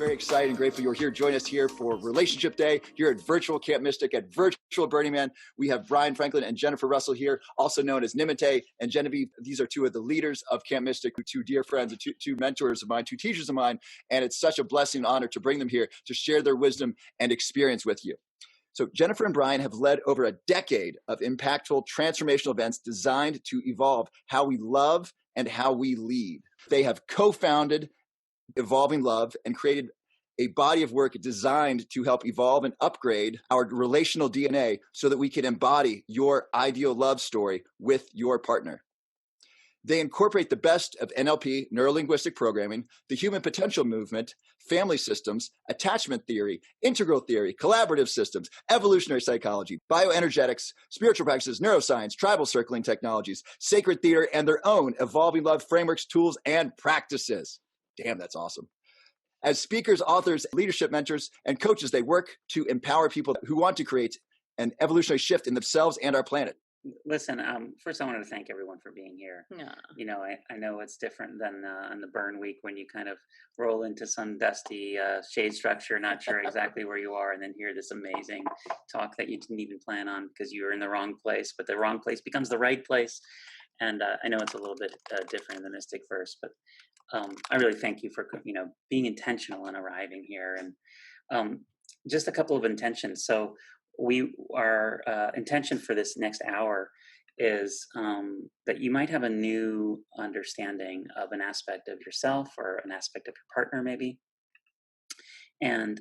very excited and grateful you're here. Join us here for Relationship Day here at Virtual Camp Mystic at Virtual Burning Man. We have Bryan Franklin and Jennifer Russell here, also known as Nimite and Genevieve. These are two of the leaders of Camp Mystic, two dear friends, two mentors of mine, two teachers of mine. And it's such a blessing and honor to bring them here to share their wisdom and experience with you. So Jennifer and Bryan have led over a decade of impactful transformational events designed to evolve how we love and how we lead. They have co-founded Evolving Love and created a body of work designed to help evolve and upgrade our relational DNA so that we can embody your ideal love story with your partner. They incorporate the best of NLP, neuro-linguistic programming, the human potential movement, family systems, attachment theory, integral theory, collaborative systems, evolutionary psychology, bioenergetics, spiritual practices, neuroscience, tribal circling technologies, sacred theater, and their own evolving love frameworks, tools, and practices. Damn, that's awesome. As speakers, authors, leadership mentors, and coaches, they work to empower people who want to create an evolutionary shift in themselves and our planet. Listen, first I wanted to thank everyone for being here. Yeah. You know, I know it's different than on the burn week when you kind of roll into some dusty shade structure, not sure exactly where you are, and then hear this amazing talk that you didn't even plan on because you were in the wrong place, but the wrong place becomes the right place. And I know it's a little bit different in the Mystic verse, but I really thank you for, being intentional in arriving here. And just a couple of intentions. So our intention for this next hour is that you might have a new understanding of an aspect of yourself or an aspect of your partner, maybe. And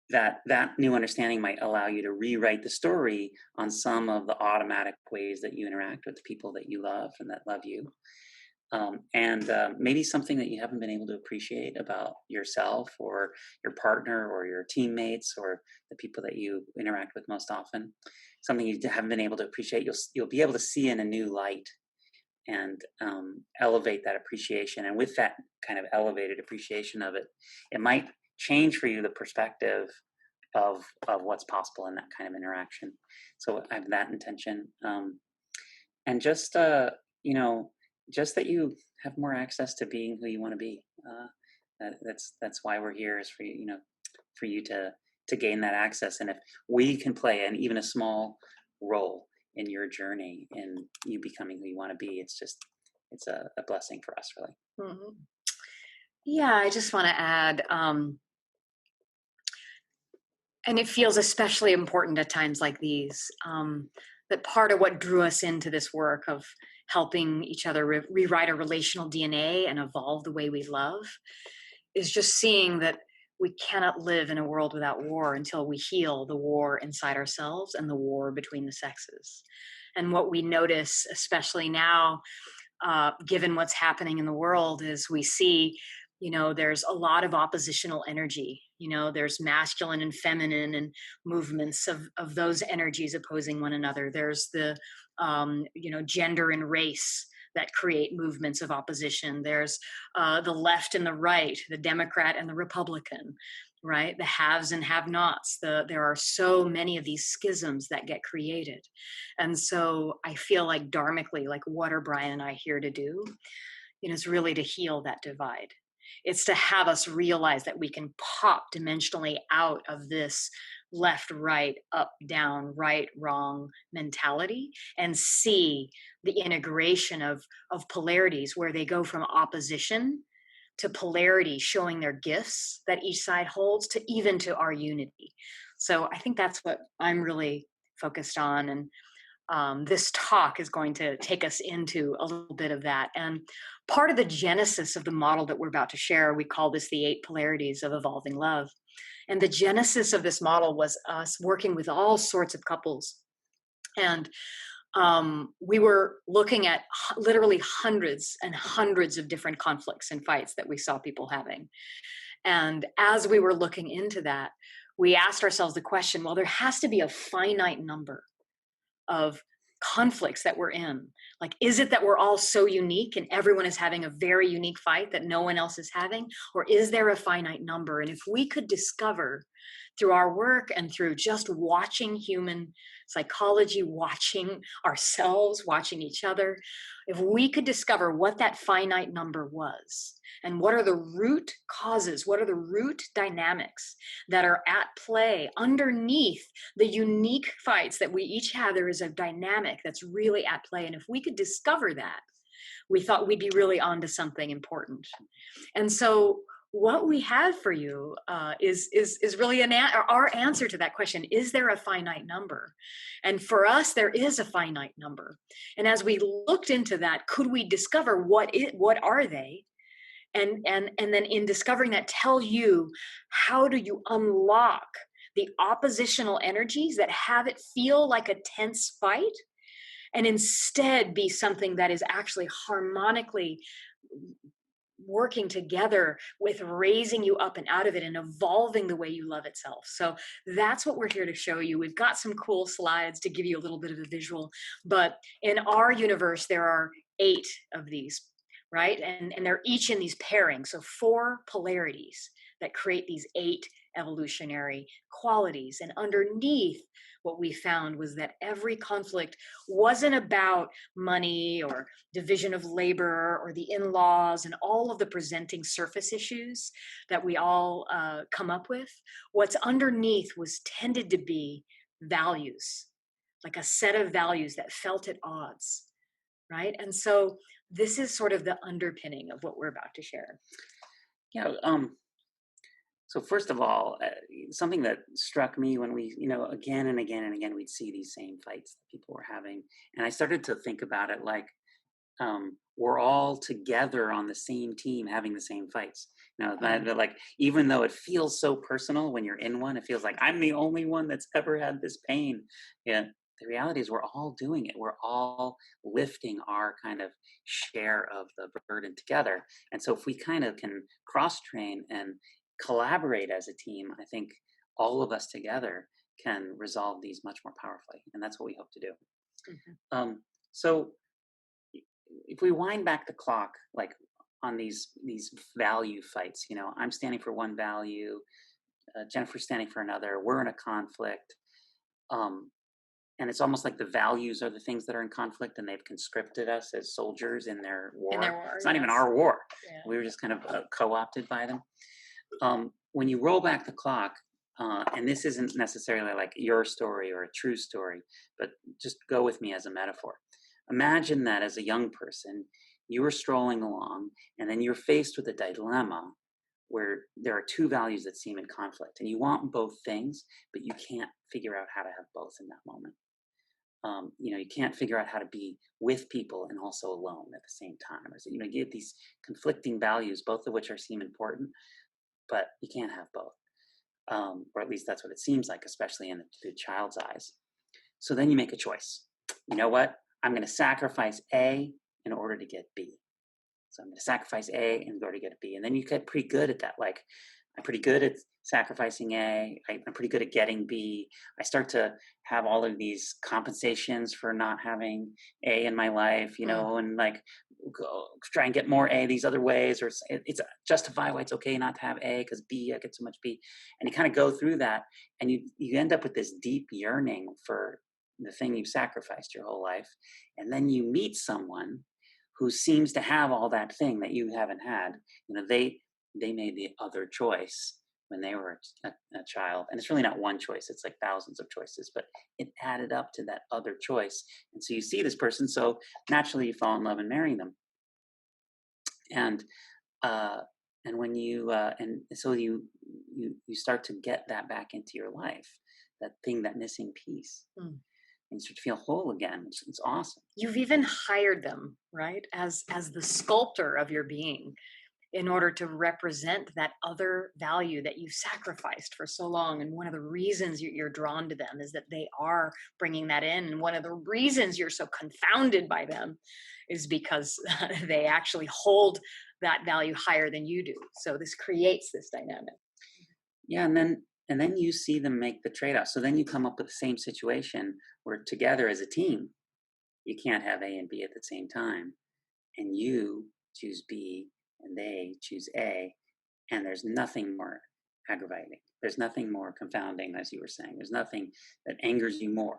that new understanding might allow you to rewrite the story on some of the automatic ways that you interact with the people that you love and that love you. And maybe something that you haven't been able to appreciate about yourself or your partner or your teammates or the people that you interact with most often, something you haven't been able to appreciate, you'll be able to see in a new light and elevate that appreciation. And with that kind of elevated appreciation of it, it might change for you the perspective of what's possible in that kind of interaction. So I have that intention. And just, just that you have more access to being who you want to be. That's why we're here, is for you, for you to gain that access. And if we can play even a small role in your journey in you becoming who you want to be, it's a blessing for us, really. Mm-hmm. Yeah, I just want to add, and it feels especially important at times like these, that part of what drew us into this work of helping each other rewrite our relational DNA and evolve the way we love is just seeing that we cannot live in a world without war until we heal the war inside ourselves and the war between the sexes. And what we notice, especially now, given what's happening in the world, is we see, there's a lot of oppositional energy. There's masculine and feminine and movements of those energies opposing one another. There's the, gender and race that create movements of opposition. There's the left and the right, the Democrat and the Republican, right? The haves and have-nots. There are so many of these schisms that get created. And so I feel like dharmically, like what are Bryan and I here to do? It's really to heal that divide. It's to have us realize that we can pop dimensionally out of this left, right, up, down, right, wrong mentality and see the integration of polarities where they go from opposition to polarity, showing their gifts that each side holds, to even to our unity. So I think that's what I'm really focused on. And this talk is going to take us into a little bit of that. And part of the genesis of the model that we're about to share, we call this the 8 polarities of evolving love. And the genesis of this model was us working with all sorts of couples. And we were looking at literally hundreds and hundreds of different conflicts and fights that we saw people having. And as we were looking into that, we asked ourselves the question, well, there has to be a finite number of conflicts that we're in. Like, is it that we're all so unique and everyone is having a very unique fight that no one else is having? Or is there a finite number? And if we could discover through our work and through just watching human psychology, watching ourselves, watching each other, if we could discover what that finite number was and what are the root causes, what are the root dynamics that are at play underneath the unique fights that we each have, there is a dynamic that's really at play. And if we could discover that, we thought we'd be really onto something important. And so what we have for you is really our answer to that question. Is there a finite number? And for us, there is a finite number. And as we looked into that, could we discover what are they? And then in discovering that, tell you, how do you unlock the oppositional energies that have it feel like a tense fight and instead be something that is actually harmonically working together with raising you up and out of it and evolving the way you love itself. So that's what we're here to show you. We've got some cool slides to give you a little bit of a visual, but in our universe, there are 8 of these, right? And they're each in these pairings. So 4 polarities that create these 8 evolutionary qualities. And underneath, what we found was that every conflict wasn't about money or division of labor or the in-laws and all of the presenting surface issues that we all come up with. What's underneath was tended to be values, like a set of values that felt at odds, right? And so this is sort of the underpinning of what we're about to share. Yeah. So first of all, something that struck me when we, again and again and again, we'd see these same fights that people were having. And I started to think about it like we're all together on the same team having the same fights. That like, even though it feels so personal when you're in one, it feels like I'm the only one that's ever had this pain. Yeah. The reality is we're all doing it. We're all lifting our kind of share of the burden together. And so if we kind of can cross-train and collaborate as a team, I think all of us together can resolve these much more powerfully. And that's what we hope to do. Mm-hmm. So if we wind back the clock, like on these value fights, I'm standing for one value, Jennifer's standing for another, we're in a conflict. And it's almost like the values are the things that are in conflict, and they've conscripted us as soldiers in their war. It's not even our war. Yeah. We were just kind of co-opted by them. When you roll back the clock, and this isn't necessarily like your story or a true story, but just go with me as a metaphor. Imagine that as a young person, you were strolling along, and then you're faced with a dilemma where there are 2 values that seem in conflict, and you want both things, but you can't figure out how to have both in that moment. You can't figure out how to be with people and also alone at the same time. Or, you have these conflicting values, both of which seem important, but you can't have both. Or at least that's what it seems like, especially in the child's eyes. So then you make a choice. You know what? I'm going to sacrifice A in order to get B. So I'm going to sacrifice A in order to get B. And then you get pretty good at that. Like, I'm pretty good at sacrificing A. I'm pretty good at getting B. I start to have all of these compensations for not having A in my life, and like go try and get more A these other ways, or it's justify why it's okay not to have A because B, I get so much B. And you kind of go through that, and you end up with this deep yearning for the thing you've sacrificed your whole life. And then you meet someone who seems to have all that thing that you haven't had. They made the other choice when they were a child. And it's really not one choice. It's like thousands of choices, but it added up to that other choice. And so you see this person, so naturally you fall in love and marry them. And when you, and so you start to get that back into your life, that thing, that missing piece. And you start to feel whole again. It's awesome. You've even hired them, right? As the sculptor of your being, in order to represent that other value that you've sacrificed for so long. And one of the reasons you're drawn to them is that they are bringing that in. And one of the reasons you're so confounded by them is because they actually hold that value higher than you do. So this creates this dynamic. Yeah, and then you see them make the trade-off. So then you come up with the same situation where together as a team, you can't have A and B at the same time. And you choose B and they choose A, and there's nothing more aggravating. There's nothing more confounding, as you were saying. There's nothing that angers you more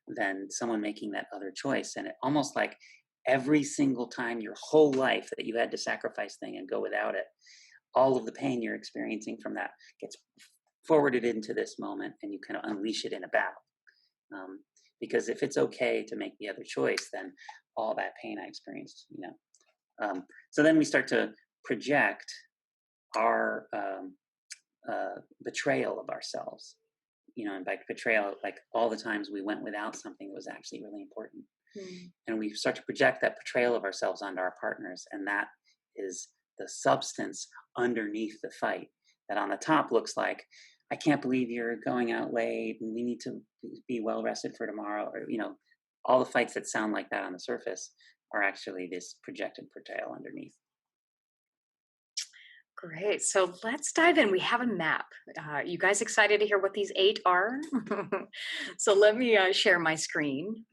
than someone making that other choice. And it almost like every single time your whole life that you had to sacrifice thing and go without it, all of the pain you're experiencing from that gets forwarded into this moment, and you kind of unleash it in a battle. Because if it's okay to make the other choice, then all that pain I experienced, so then we start to project our betrayal of ourselves, and by betrayal, like all the times we went without something that was actually really important. And we start to project that betrayal of ourselves onto our partners, and that is the substance underneath the fight that on the top looks like, I can't believe you're going out late and we need to be well rested for tomorrow, or all the fights that sound like that on the surface are actually this projected betrayal underneath. Great. So let's dive in. We have a map. You guys excited to hear what these 8 are? So let me share my screen.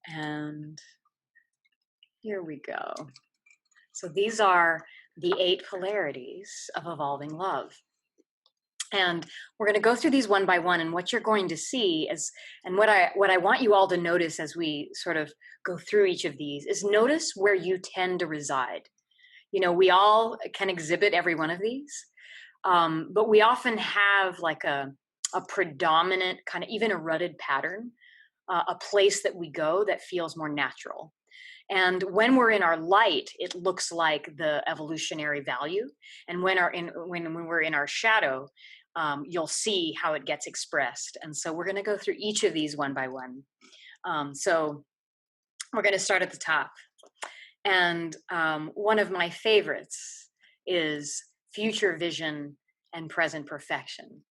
And here we go. So these are the 8 polarities of evolving love. And we're going to go through these one by one. And what you're going to see is, and what I want you all to notice as we sort of go through each of these, is notice where you tend to reside. We all can exhibit every one of these, but we often have like a predominant kind of, even a rutted pattern, a place that we go that feels more natural. And when we're in our light, it looks like the evolutionary value. And when we're in our shadow, you'll see how it gets expressed. And so we're going to go through each of these one by one. So we're going to start at the top. And one of my favorites is future vision and present perfection,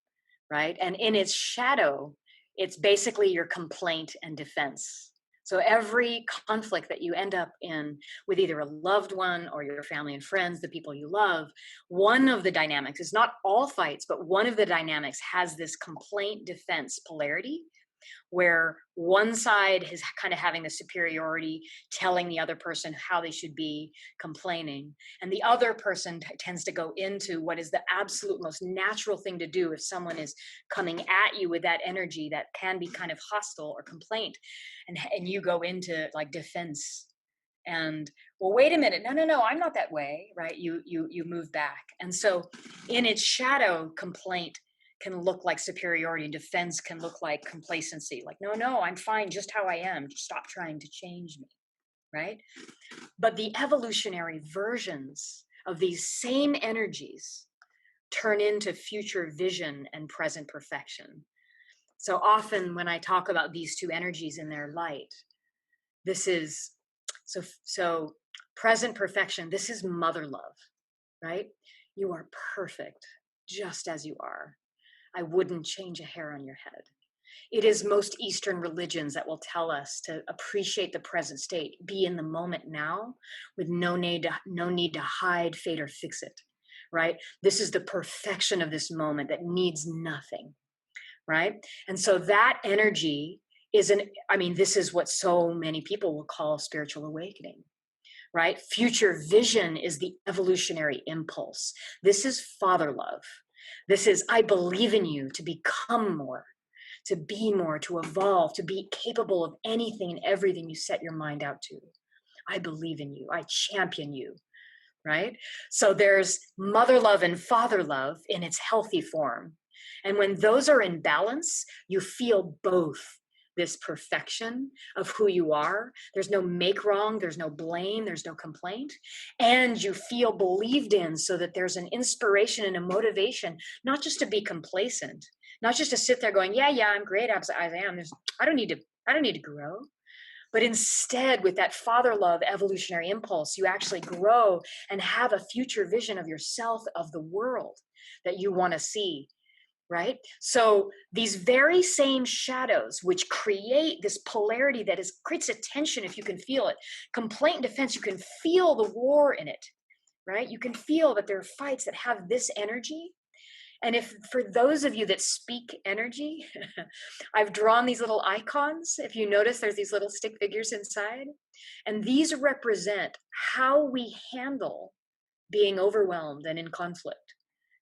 right? And in its shadow, it's basically your complaint and defense. So every conflict that you end up in with either a loved one or your family and friends, the people you love, one of the dynamics is not all fights, but one of the dynamics has this complaint defense polarity, where one side is kind of having the superiority, telling the other person how they should be, complaining, and the other person tends to go into what is the absolute most natural thing to do if someone is coming at you with that energy that can be kind of hostile or complaint, and you go into like defense. And well, wait a minute, no, I'm not that way, right? You move back. And so in its shadow, complaint can look like superiority, and defense can look like complacency. Like, no, I'm fine just how I am. Stop trying to change me, right? But the evolutionary versions of these same energies turn into future vision and present perfection. So often when I talk about these two energies in their light, this is, so present perfection, this is mother love, right? You are perfect just as you are. I wouldn't change a hair on your head. It is most Eastern religions that will tell us to appreciate the present state, be in the moment now, with no need to hide, fade, or fix it, right? This is the perfection of this moment that needs nothing, right? And so that energy is this is what so many people will call spiritual awakening, right? Future vision is the evolutionary impulse. This is father love. This is, I believe in you to become more, to be more, to evolve, to be capable of anything and everything you set your mind out to. I believe in you. I champion you, right? So there's mother love and father love in its healthy form. And when those are in balance, you feel both this perfection of who you are. There's no make wrong, there's no blame, there's no complaint. And you feel believed in, so that there's an inspiration and a motivation, not just to be complacent, not just to sit there going, yeah, I'm great as I am. I don't need to grow. But instead, with that father love evolutionary impulse, you actually grow and have a future vision of yourself, of the world that you want to see. Right? So these very same shadows, which create this polarity that creates a tension, if you can feel it, complaint and defense, you can feel the war in it, right? You can feel that there are fights that have this energy. And if for those of you that speak energy, I've drawn these little icons. If you notice, there's these little stick figures inside. And these represent how we handle being overwhelmed and in conflict.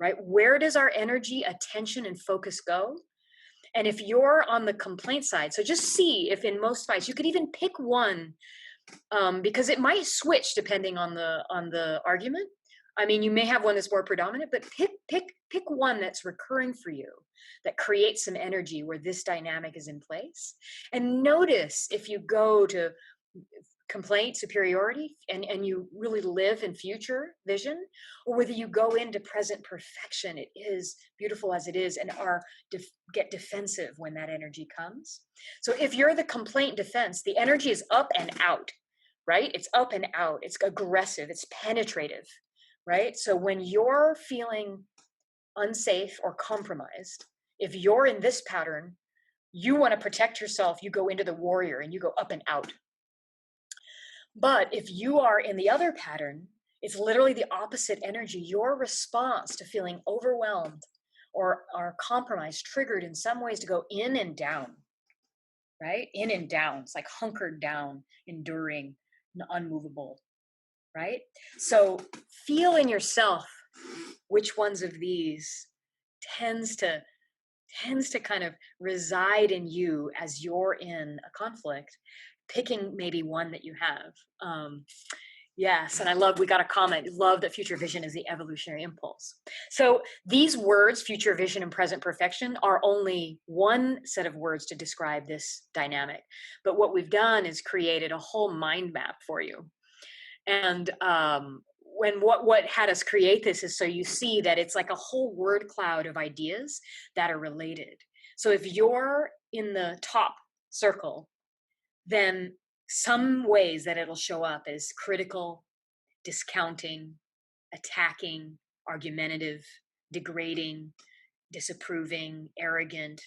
right? Where does our energy, attention, and focus go? And if you're on the complaint side, so just see if in most fights, you could even pick one, because it might switch depending on the argument. I mean, you may have one that's more predominant, but pick one that's recurring for you, that creates some energy where this dynamic is in place. And notice if you go to complaint, superiority, and you really live in future vision, or whether you go into present perfection, it is beautiful as it is, and get defensive when that energy comes. So if you're the complaint defense, the energy is up and out, right? It's up and out. It's aggressive. It's penetrative, right? So when you're feeling unsafe or compromised, if you're in this pattern, you want to protect yourself, you go into the warrior and you go up and out. But if you are in the other pattern, it's literally the opposite energy. Your response to feeling overwhelmed or are compromised, triggered in some ways to go in and down, right? In and down. It's like hunkered down, enduring, unmovable, right? So feel in yourself which ones of these tends to kind of reside in you as you're in a conflict, picking maybe one that you have. Yes, and we got a comment, love that future vision is the evolutionary impulse. So these words, future vision and present perfection, are only one set of words to describe this dynamic. But what we've done is created a whole mind map for you. And what had us create this is so you see that it's like a whole word cloud of ideas that are related. So if you're in the top circle, then some ways that it'll show up is critical, discounting, attacking, argumentative, degrading, disapproving, arrogant,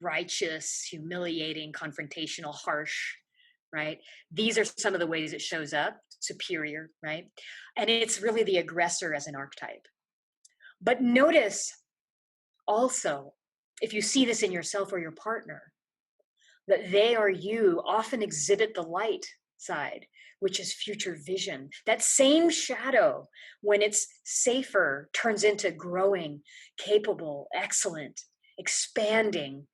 righteous, humiliating, confrontational, harsh, right? These are some of the ways it shows up. Superior, right? And it's really the aggressor as an archetype. But notice also, if you see this in yourself or your partner, that they or you often exhibit the light side, which is future vision. That same shadow, when it's safer, turns into growing, capable, excellent, expanding,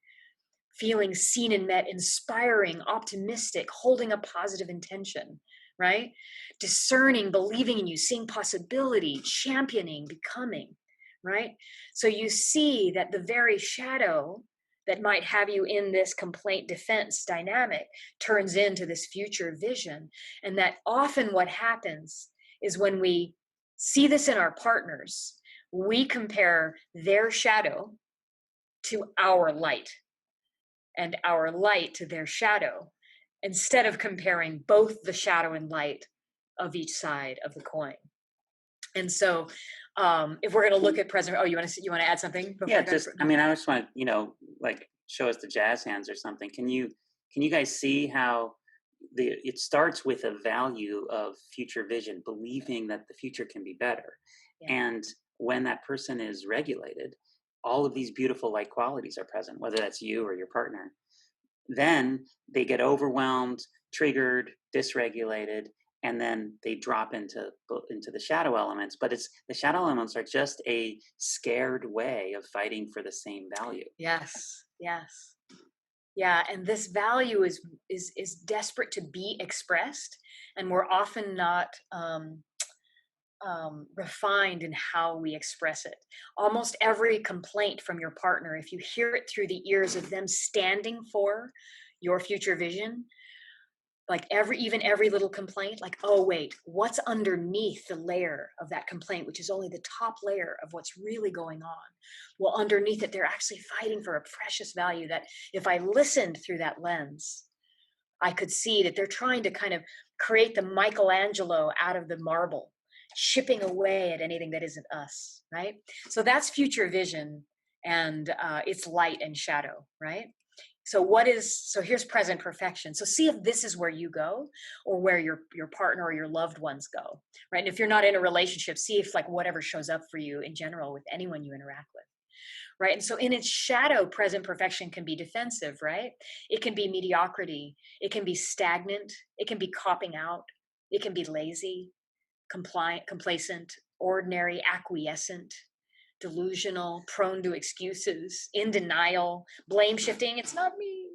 feeling seen and met, inspiring, optimistic, holding a positive intention, right? Discerning, believing in you, seeing possibility, championing, becoming, right? So you see that the very shadow that might have you in this complaint defense dynamic turns into this future vision. And that often what happens is when we see this in our partners, we compare their shadow to our light and our light to their shadow, instead of comparing both the shadow and light of each side of the coin. And so if we're going to look at present, you want to add something? Yeah, I just want to, like show us the jazz hands or something. Can you guys see how it starts with a value of future vision, believing that the future can be better. Yeah. And when that person is regulated, all of these beautiful light qualities are present, whether that's you or your partner. Then they get overwhelmed, triggered, dysregulated, and then they drop into the shadow elements. But the shadow elements are just a scared way of fighting for the same value. Yes. Yeah, and this value is desperate to be expressed, and we're often not refined in how we express it. Almost every complaint from your partner, if you hear it through the ears of them standing for your future vision, like every little complaint, like, oh wait, what's underneath the layer of that complaint, which is only the top layer of what's really going on? Well, underneath it, they're actually fighting for a precious value that if I listened through that lens, I could see that they're trying to kind of create the Michelangelo out of the marble, chipping away at anything that isn't us, right? So that's future vision, and it's light and shadow, right? So here's present perfection. So see if this is where you go, or where your partner or your loved ones go, right? And if you're not in a relationship, see if like whatever shows up for you in general with anyone you interact with, right? And so in its shadow, present perfection can be defensive, right? It can be mediocrity. It can be stagnant. It can be copping out. It can be lazy, compliant, complacent, ordinary, acquiescent, delusional, prone to excuses, in denial, blame shifting. It's not me,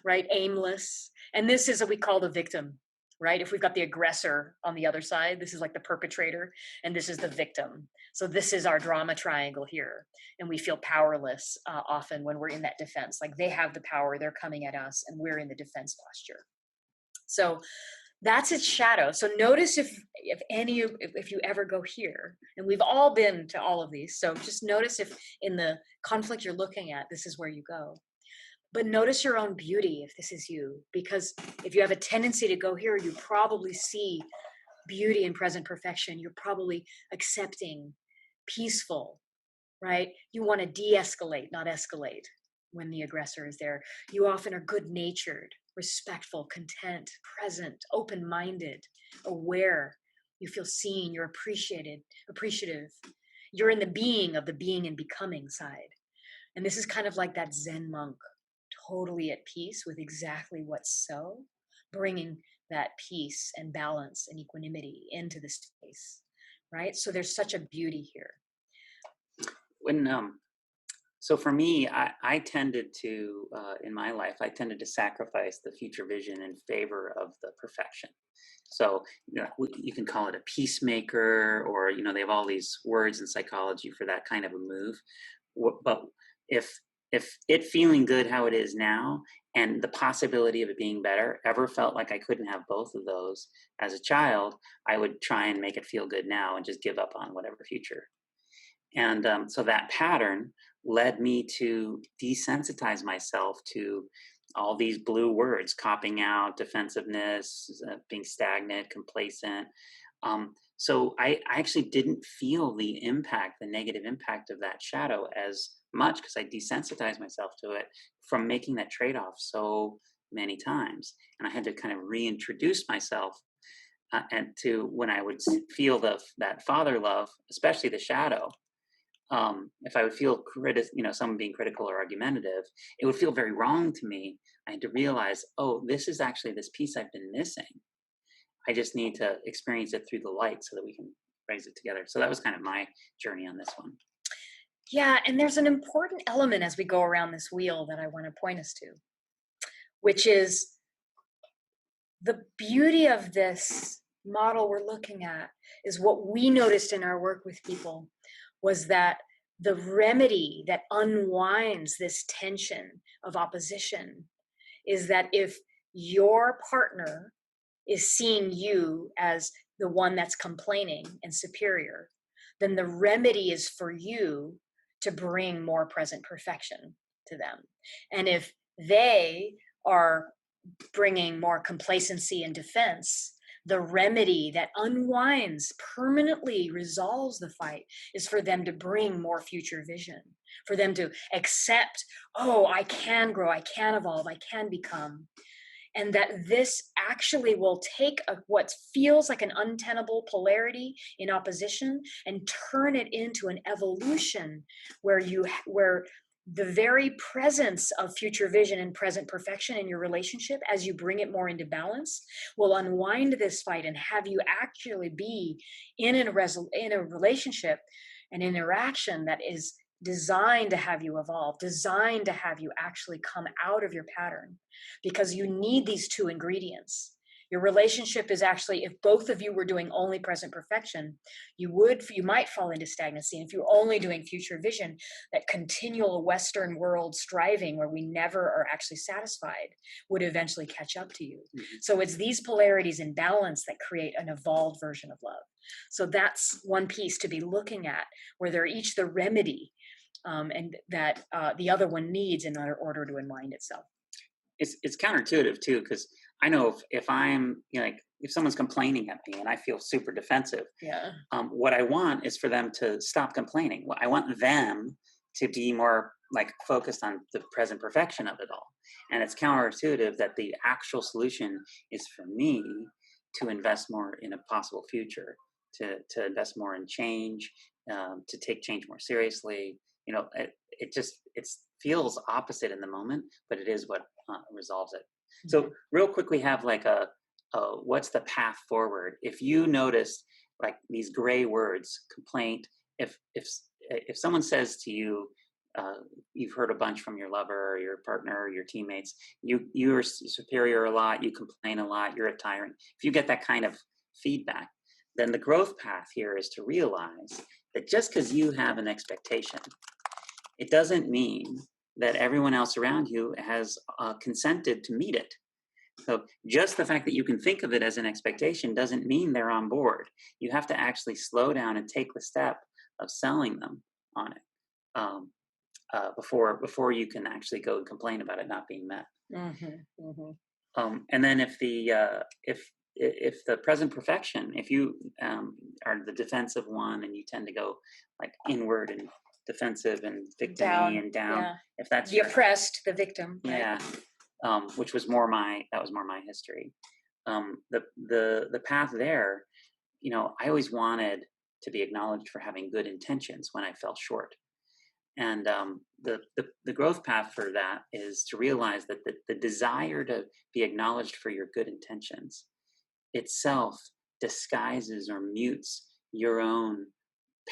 right? Aimless. And this is what we call the victim, right? If we've got the aggressor on the other side, this is like the perpetrator, and this is the victim. So this is our drama triangle here. And we feel powerless often when we're in that defense, like they have the power, they're coming at us, and we're in the defense posture. So that's its shadow. So notice if you ever go here, and we've all been to all of these. So just notice if in the conflict you're looking at, this is where you go. But notice your own beauty if this is you, because if you have a tendency to go here, you probably see beauty in present perfection. You're probably accepting, peaceful, right? You want to de-escalate, not escalate when the aggressor is there. You often are good-natured, respectful, content, present, open-minded, aware. You feel seen, you're appreciative. You're in the being of the being and becoming side. And this is kind of like that Zen monk, totally at peace with exactly what's so, bringing that peace and balance and equanimity into the space, right? So there's such a beauty here. So for me, I tended to, in my life, I tended to sacrifice the future vision in favor of the perfection. So, you can call it a peacemaker, or, they have all these words in psychology for that kind of a move. But if it feeling good how it is now and the possibility of it being better ever felt like I couldn't have both of those as a child, I would try and make it feel good now and just give up on whatever future. And so that pattern led me to desensitize myself to all these blue words: copping out, defensiveness, being stagnant, complacent. So I actually didn't feel the negative impact of that shadow as much, because I desensitized myself to it from making that trade-off so many times. And I had to kind of reintroduce myself and to when I would feel that father love, especially the shadow. If I would feel someone being critical or argumentative, it would feel very wrong to me. I had to realize, oh, this is actually this piece I've been missing. I just need to experience it through the light so that we can raise it together. So that was kind of my journey on this one. Yeah, and there's an important element as we go around this wheel that I want to point us to, which is the beauty of this model we're looking at is what we noticed in our work with people was that the remedy that unwinds this tension of opposition is that if your partner is seeing you as the one that's complaining and superior, then the remedy is for you to bring more present perfection to them. And if they are bringing more complacency and defense, the remedy that unwinds, permanently resolves the fight, is for them to bring more future vision, for them to accept, oh, I can grow, I can evolve, I can become. And that this actually will take what feels like an untenable polarity in opposition and turn it into an evolution where the very presence of future vision and present perfection in your relationship, as you bring it more into balance, will unwind this fight and have you actually be in a relationship, an interaction that is designed to have you evolve, designed to have you actually come out of your pattern, because you need these two ingredients. Your relationship is actually, if both of you were doing only present perfection, you might fall into stagnancy. And if you're only doing future vision, that continual Western world striving where we never are actually satisfied would eventually catch up to you. Mm-hmm. So it's these polarities in balance that create an evolved version of love. So that's one piece to be looking at, where they're each the remedy and that the other one needs in order to unwind itself. It's counterintuitive too, because I know if I'm if someone's complaining at me and I feel super defensive, what I want is for them to stop complaining. I want them to be more focused on the present perfection of it all. And it's counterintuitive that the actual solution is for me to invest more in a possible future, to invest more in change, to take change more seriously. It feels opposite in the moment, but it is what resolves it. Mm-hmm. So real quick, we have a what's the path forward? If you notice these gray words, complaint, if if someone says to you, you've heard a bunch from your lover or your partner or your teammates, you're superior a lot, you complain a lot, you're a tyrant. If you get that kind of feedback, then the growth path here is to realize that just because you have an expectation, it doesn't mean that everyone else around you has consented to meet it. So just the fact that you can think of it as an expectation doesn't mean they're on board. You have to actually slow down and take the step of selling them on it before you can actually go and complain about it not being met. Mm-hmm, mm-hmm. And then if the present perfection, if you are the defensive one and you tend to go like inward and defensive and victim-y and down, yeah. if that's the oppressed, the victim, right? yeah. Which was more my history. The path there, I always wanted to be acknowledged for having good intentions when I fell short. And the growth path for that is to realize that the desire to be acknowledged for your good intentions itself disguises or mutes your own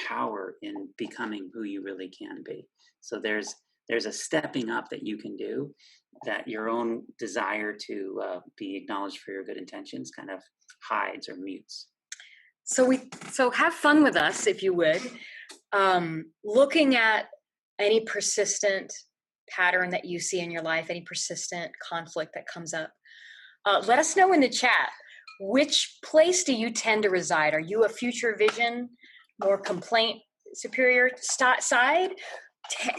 power in becoming who you really can be. So there's a stepping up that you can do that your own desire to be acknowledged for your good intentions kind of hides or mutes. So have fun with us, if you would, looking at any persistent pattern that you see in your life, any persistent conflict that comes up. Let us know in the chat, which place do you tend to reside? Are you a future vision, more complaint, superior side?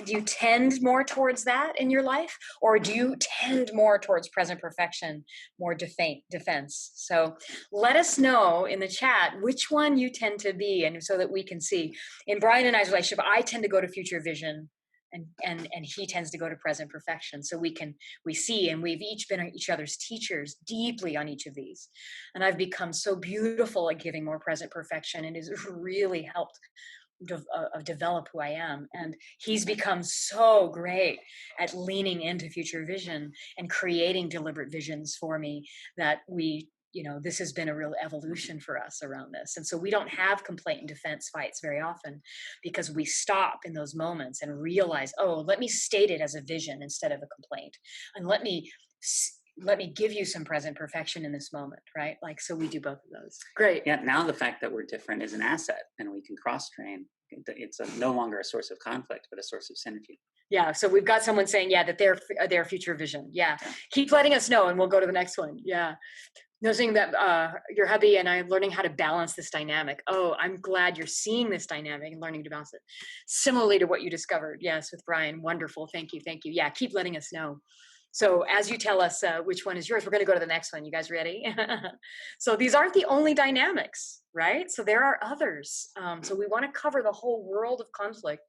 Do you tend more towards that in your life, or do you tend more towards present perfection, more defense? So let us know in the chat which one you tend to be, and so that we can see. In Bryan and I's relationship, I tend to go to future vision, and he tends to go to present perfection. So we see, and we've each been each other's teachers deeply on each of these. And I've become so beautiful at giving more present perfection, and it has really helped develop who I am. And he's become so great at leaning into future vision and creating deliberate visions for me that this has been a real evolution for us around this. And so we don't have complaint and defense fights very often, because we stop in those moments and realize, oh, let me state it as a vision instead of a complaint, and let me give you some present perfection in this moment, right? Like, so we do both of those. Great. Yeah, now the fact that we're different is an asset, and we can cross-train. It's no longer a source of conflict, but a source of synergy. Yeah, so we've got someone saying, yeah, that they're future vision. Yeah, keep letting us know, and we'll go to the next one. Yeah. Noticing that your hubby and I are learning how to balance this dynamic. Oh, I'm glad you're seeing this dynamic and learning to balance it. Similarly to what you discovered. Yes, with Bryan. Wonderful. Thank you. Yeah, keep letting us know. So as you tell us which one is yours, we're going to go to the next one. You guys ready? So these aren't the only dynamics, right? So there are others. So we want to cover the whole world of conflict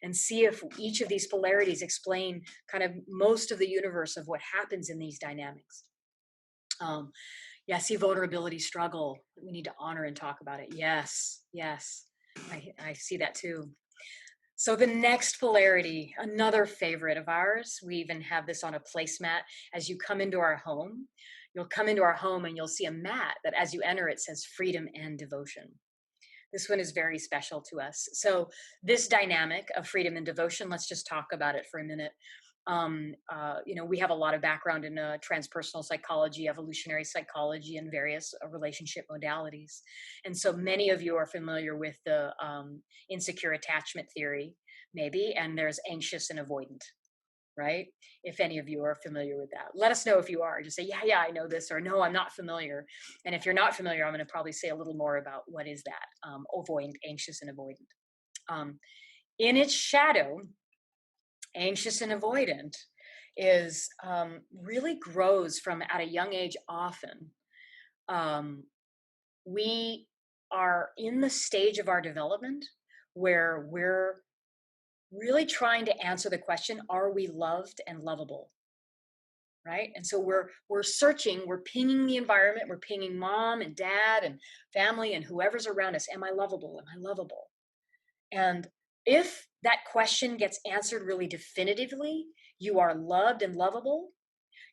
and see if each of these polarities explain kind of most of the universe of what happens in these dynamics. Yeah, see vulnerability, struggle. We need to honor and talk about it. Yes. I see that too. So the next polarity, another favorite of ours, we even have this on a placemat. As you come into our home, you'll come into our home and you'll see a mat that as you enter, it says freedom and devotion. This one is very special to us. So this dynamic of freedom and devotion, let's just talk about it for a minute. We have a lot of background in transpersonal psychology, evolutionary psychology, and various relationship modalities. And so many of you are familiar with the insecure attachment theory, maybe, and there's anxious and avoidant, right? If any of you are familiar with that, let us know if you are. Just say, yeah, I know this, or no, I'm not familiar. And if you're not familiar, I'm going to probably say a little more about what is that, avoidant, anxious and avoidant. In its shadow, anxious and avoidant is really grows from at a young age often. We are in the stage of our development where we're really trying to answer the question, are we loved and lovable? Right? And so we're searching, we're pinging the environment, we're pinging mom and dad and family and whoever's around us. Am I lovable? Am I lovable? And if that question gets answered really definitively, you are loved and lovable,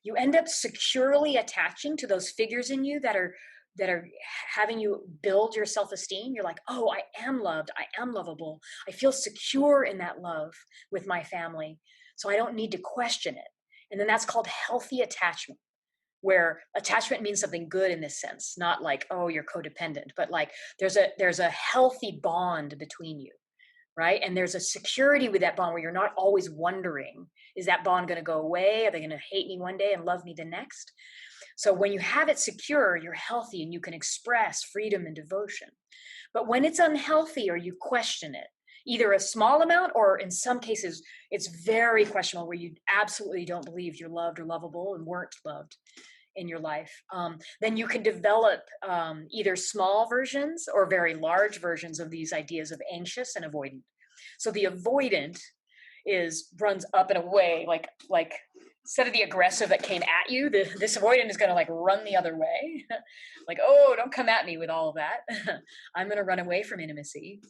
you end up securely attaching to those figures in you that are that are having you build your self-esteem. You're like, oh, I am loved. I am lovable. I feel secure in that love with my family. So I don't need to question it. And then that's called healthy attachment, where attachment means something good in this sense, not like, oh, you're codependent, but like there's a healthy bond between you, right? And there's a security with that bond where you're not always wondering, is that bond going to go away? Are they going to hate me one day and love me the next? So when you have it secure, you're healthy and you can express freedom and devotion. But when it's unhealthy or you question it, either a small amount or in some cases, it's very questionable where you absolutely don't believe you're loved or lovable and weren't loved in your life, then you can develop either small versions or very large versions of these ideas of anxious and avoidant. So the avoidant runs up and away, like instead of the aggressive that came at you, this avoidant is going to like run the other way. Like, oh, don't come at me with all of that. I'm going to run away from intimacy.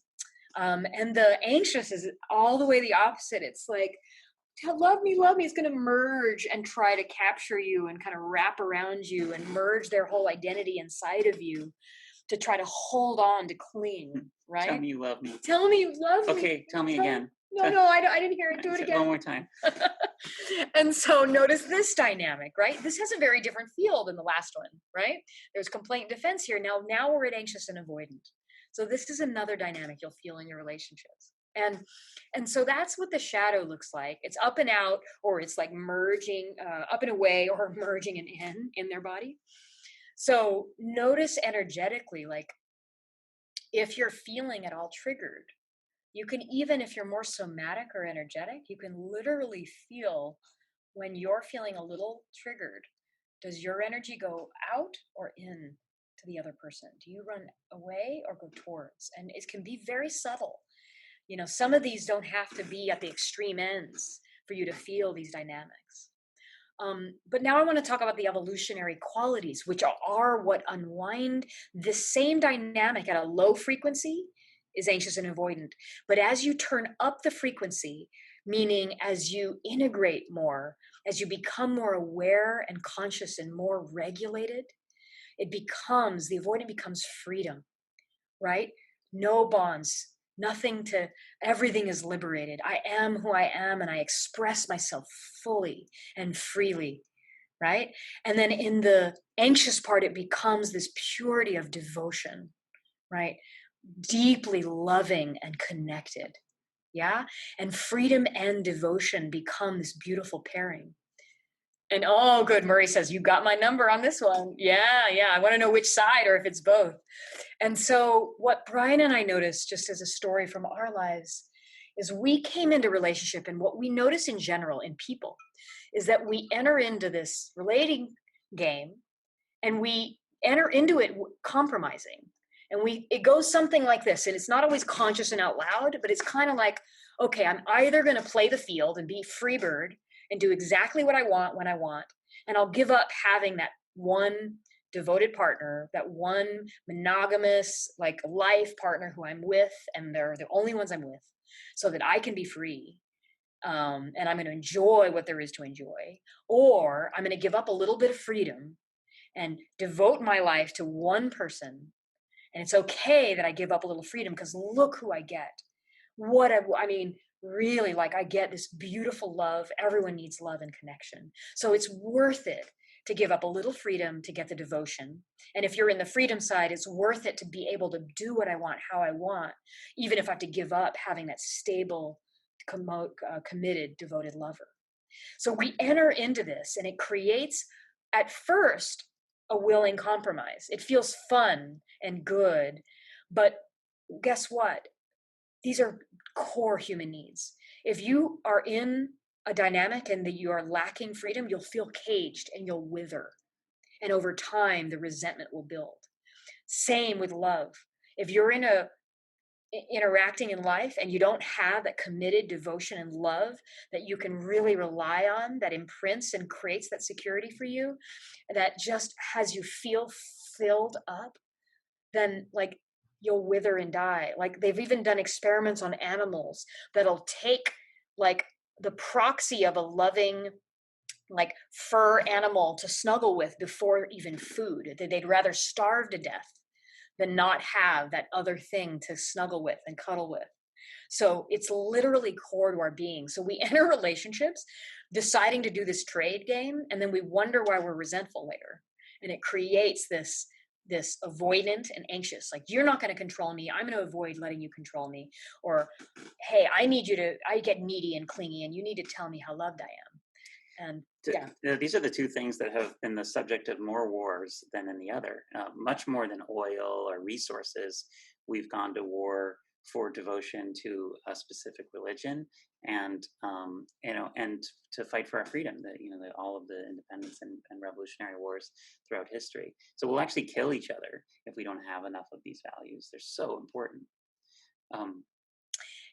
And the anxious is all the way the opposite. It's like, love me, is going to merge and try to capture you and kind of wrap around you and merge their whole identity inside of you to try to hold on, to cling, right? Tell me you love me. Tell me you love me. Okay, tell me again. No, I didn't hear it. Do it again. One more time. And so notice this dynamic, right? This has a very different feel than the last one, right? There's complaint and defense here. Now we're at anxious and avoidant. So this is another dynamic you'll feel in your relationships. And so that's what the shadow looks like. It's up and out, or it's like merging up and away, or merging and in their body. So notice energetically, like if you're feeling at all triggered, you can, even if you're more somatic or energetic, you can literally feel when you're feeling a little triggered. Does your energy go out or in to the other person? Do you run away or go towards? And it can be very subtle. You know, some of these don't have to be at the extreme ends for you to feel these dynamics. But now I want to talk about the evolutionary qualities, which are what unwind this same dynamic at a low frequency is anxious and avoidant. But as you turn up the frequency, meaning as you integrate more, as you become more aware and conscious and more regulated, the avoidant becomes freedom, right? No bonds, everything is liberated. I am who I am and I express myself fully and freely, right? And then in the anxious part, it becomes this purity of devotion, right? Deeply loving and connected. Yeah. And freedom and devotion become this beautiful pairing. And oh, good. Murray says, you got my number on this one. Yeah. I want to know which side or if it's both. And so what Bryan and I noticed, just as a story from our lives, is we came into relationship, and what we notice in general in people is that we enter into this relating game and we enter into it compromising. And it goes something like this, and it's not always conscious and out loud, but it's kind of like, okay, I'm either going to play the field and be free bird and do exactly what I want when I want, and I'll give up having that one devoted partner, that one monogamous, like life partner who I'm with, and they're the only ones I'm with, so that I can be free. And I'm going to enjoy what there is to enjoy, or I'm going to give up a little bit of freedom and devote my life to one person. And it's okay that I give up a little freedom, because look who I get. Really, like I get this beautiful love. Everyone needs love and connection. So it's worth it to give up a little freedom to get the devotion. And if you're in the freedom side, it's worth it to be able to do what I want, how I want, even if I have to give up having that stable, committed, devoted lover. So we enter into this, and it creates, at first, a willing compromise. It feels fun and good, but guess what? These are core human needs. If you are in a dynamic and that you are lacking freedom, you'll feel caged and you'll wither. And over time, the resentment will build. Same with love. If you're interacting in life and you don't have that committed devotion and love that you can really rely on, that imprints and creates that security for you, that just has you feel filled up, then like you'll wither and die. Like they've even done experiments on animals that'll take like the proxy of a loving like fur animal to snuggle with before even food. They'd rather starve to death than not have that other thing to snuggle with and cuddle with. So it's literally core to our being. So we enter relationships deciding to do this trade game, and then we wonder why we're resentful later. And it creates this avoidant and anxious, like, you're not going to control me, I'm going to avoid letting you control me. Or, hey, I get needy and clingy, and you need to tell me how loved I am. And yeah, these are the two things that have been the subject of more wars than any other. Much more than oil or resources, we've gone to war for devotion to a specific religion, and and to fight for our freedom. All of the independence and revolutionary wars throughout history. So we'll actually kill each other if we don't have enough of these values. They're so important.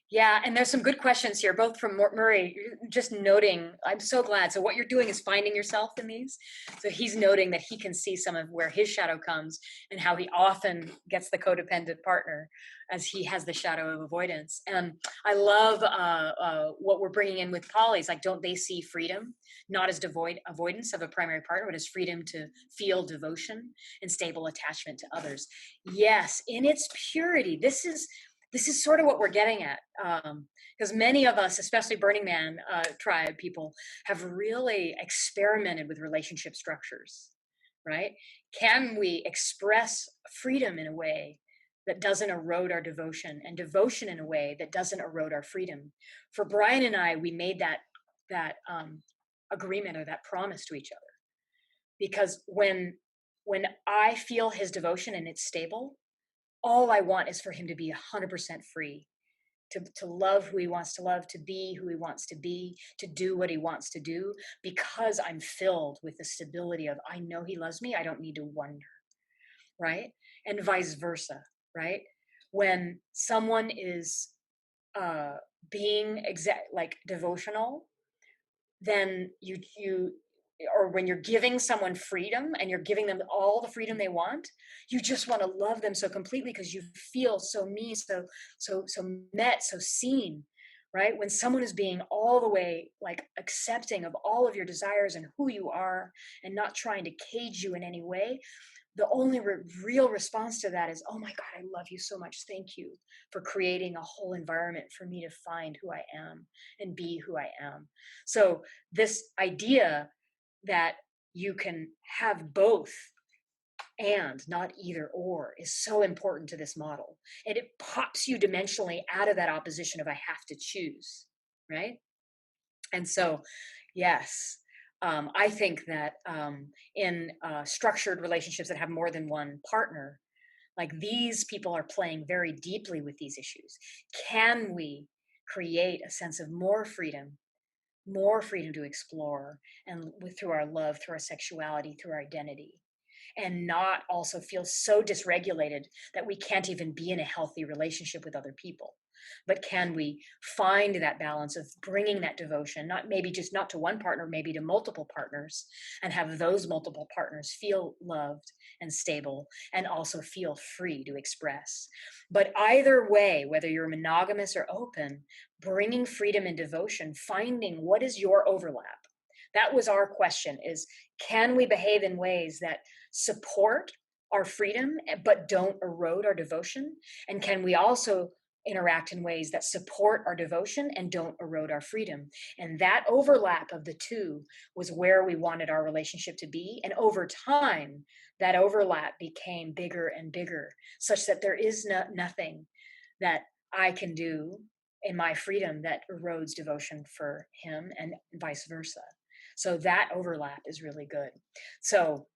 Yeah, and there's some good questions here, both from Murray, just noting, I'm so glad. So what you're doing is finding yourself in these. So he's noting that he can see some of where his shadow comes and how he often gets the codependent partner as he has the shadow of avoidance. And I love what we're bringing in with polys, like, don't they see freedom, not as avoidance of a primary partner, but as freedom to feel devotion and stable attachment to others. Yes, in its purity, this is sort of what we're getting at, because many of us, especially Burning Man tribe people, have really experimented with relationship structures, right? Can we express freedom in a way that doesn't erode our devotion, and devotion in a way that doesn't erode our freedom? For Bryan and I, we made that agreement, or that promise to each other, because when I feel his devotion and it's stable, all I want is for him to be 100% free, to love who he wants to love, to be who he wants to be, to do what he wants to do, because I'm filled with the stability of, I know he loves me, I don't need to wonder, right? And vice versa, right? When someone is being devotional, then you or when you're giving someone freedom and you're giving them all the freedom they want, you just want to love them so completely because you feel so me, so met, so seen, right? When someone is being all the way like accepting of all of your desires and who you are and not trying to cage you in any way, the only real response to that is, oh my God, I love you so much. Thank you for creating a whole environment for me to find who I am and be who I am. So this idea that you can have both and not either or is so important to this model. And it pops you dimensionally out of that opposition of I have to choose, right? And so, yes, I think that in structured relationships that have more than one partner, like, these people are playing very deeply with these issues. Can we create a sense of more freedom to explore, and through our love, through our sexuality, through our identity, and not also feel so dysregulated that we can't even be in a healthy relationship with other people? But can we find that balance of bringing that devotion, not to one partner, maybe to multiple partners, and have those multiple partners feel loved and stable and also feel free to express? But either way, whether you're monogamous or open, bringing freedom and devotion, finding what is your overlap. That was our question, is, can we behave in ways that support our freedom but don't erode our devotion? And can we also interact in ways that support our devotion and don't erode our freedom? And that overlap of the two was where we wanted our relationship to be. And over time, that overlap became bigger and bigger, such that there is nothing that I can do in my freedom that erodes devotion for him, and vice versa. So that overlap is really good. So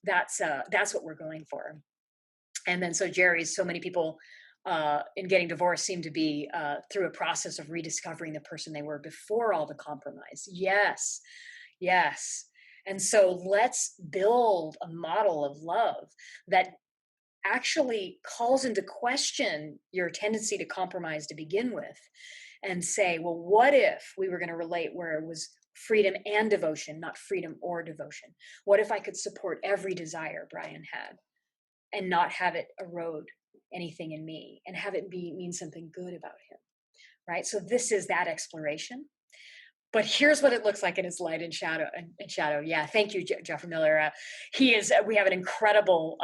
that's what we're going for. And then, so Jerry's, so many people in getting divorced seem to be through a process of rediscovering the person they were before all the compromise. Yes. And so let's build a model of love that actually calls into question your tendency to compromise to begin with, and say, well, what if we were going to relate where it was freedom and devotion, not freedom or devotion? What if I could support every desire Bryan had and not have it erode anything in me, and have it mean something good about him, right? So this is that exploration. But here's what it looks like in its light and shadow. And shadow. Yeah, thank you, Jeffrey Miller. We have an incredible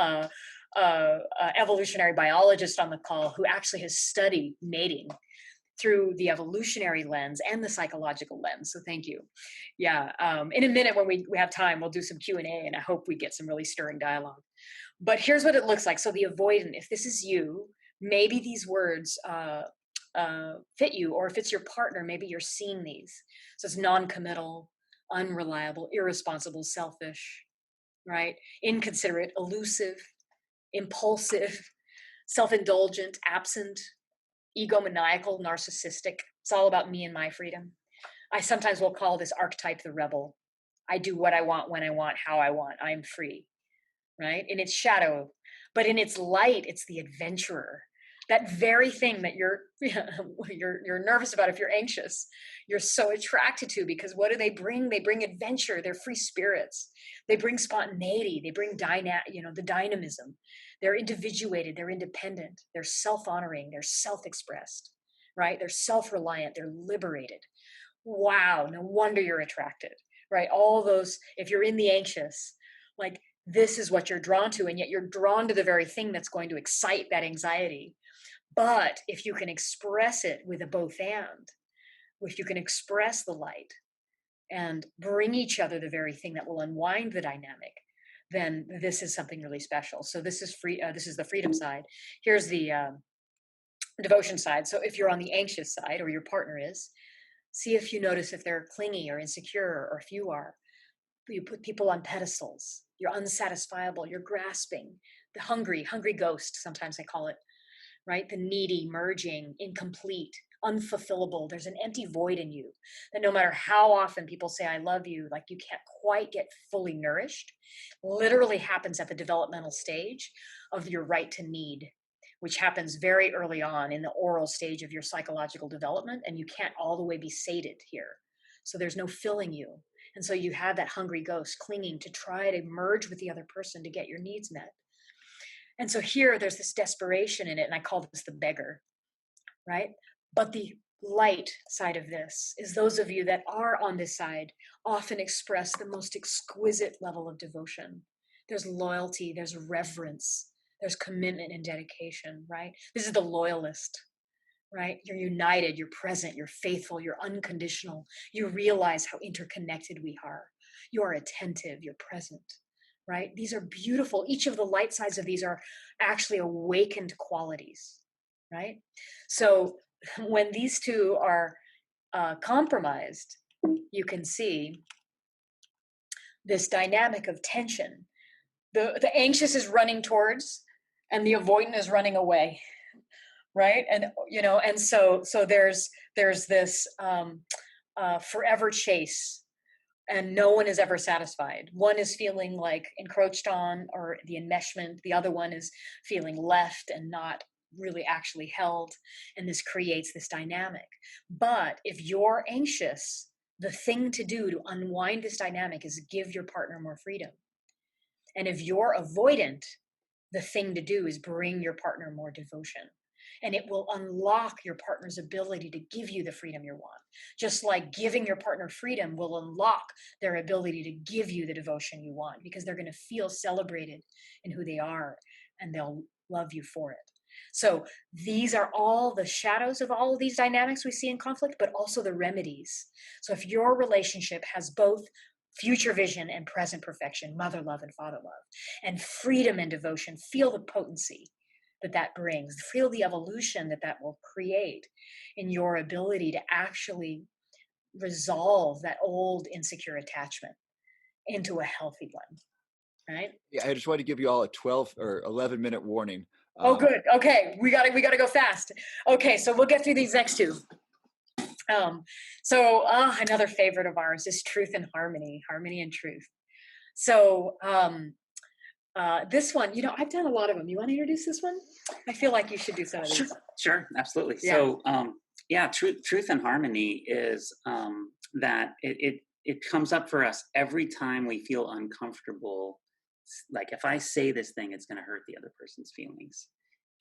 evolutionary biologist on the call who actually has studied mating through the evolutionary lens and the psychological lens. So thank you. Yeah, in a minute when we have time, we'll do some Q&A, and I hope we get some really stirring dialogue. But here's what it looks like. So the avoidant, if this is you, maybe these words fit you, or if it's your partner, maybe you're seeing these. So it's non-committal, unreliable, irresponsible, selfish, right? Inconsiderate, elusive, impulsive, self-indulgent, absent, egomaniacal, narcissistic. It's all about me and my freedom. I sometimes will call this archetype the rebel. I do what I want, when I want, how I want. I'm free, right? In its shadow, but in its light, it's the adventurer. That very thing that you're nervous about if you're anxious, you're so attracted to, because what do they bring? They bring adventure. They're free spirits. They bring spontaneity. They bring the dynamism. They're individuated. They're independent. They're self-honoring. They're self-expressed, right? They're self-reliant. They're liberated. Wow, no wonder you're attracted, right? All those, if you're in the anxious, like this is what you're drawn to, and yet you're drawn to the very thing that's going to excite that anxiety. But if you can express it with a both and, if you can express the light and bring each other the very thing that will unwind the dynamic, then this is something really special. So this is free. This is the freedom side. Here's the devotion side. So if you're on the anxious side, or your partner is, see if you notice if they're clingy or insecure, or if you are. You put people on pedestals. You're unsatisfiable. You're grasping. The hungry ghost, sometimes I call it, right? The needy, merging, incomplete, unfulfillable. There's an empty void in you that no matter how often people say, I love you, like you can't quite get fully nourished. Literally happens at the developmental stage of your right to need, which happens very early on in the oral stage of your psychological development. And you can't all the way be sated here. So there's no filling you. And so you have that hungry ghost clinging to try to merge with the other person to get your needs met. And so here there's this desperation in it, and I call this the beggar, right? But the light side of this is those of you that are on this side often express the most exquisite level of devotion. There's loyalty, there's reverence, there's commitment and dedication, right? This is the loyalist, right? You're united, you're present, you're faithful, you're unconditional. You realize how interconnected we are. You are attentive, you're present, right? These are beautiful. Each of the light sides of these are actually awakened qualities, right? So when these two are compromised, you can see this dynamic of tension. The anxious is running towards, and the avoidant is running away, right? And and so there's this forever chase, and no one is ever satisfied. One is feeling like encroached on, or the enmeshment. The other one is feeling left and not really actually held. And this creates this dynamic. But if you're anxious, the thing to do to unwind this dynamic is give your partner more freedom. And if you're avoidant, the thing to do is bring your partner more devotion. And it will unlock your partner's ability to give you the freedom you want. Just like giving your partner freedom will unlock their ability to give you the devotion you want, because they're going to feel celebrated in who they are, and they'll love you for it. So these are all the shadows of all of these dynamics we see in conflict, but also the remedies. So if your relationship has both future vision and present perfection, mother love and father love, and freedom and devotion, feel the potency that brings, feel the evolution that will create in your ability to actually resolve that old insecure attachment into a healthy one, right? Yeah, I just wanted to give you all a 12 or 11-minute warning. Oh, good. Okay, we gotta go fast. Okay, so we'll get through these next two. Another favorite of ours is truth and harmony and truth. So this one, I've done a lot of them. You want to introduce this one? I feel like you should do some of these. Sure, absolutely. Yeah. So, truth and harmony is that it comes up for us every time we feel uncomfortable. Like if I say this thing, it's going to hurt the other person's feelings,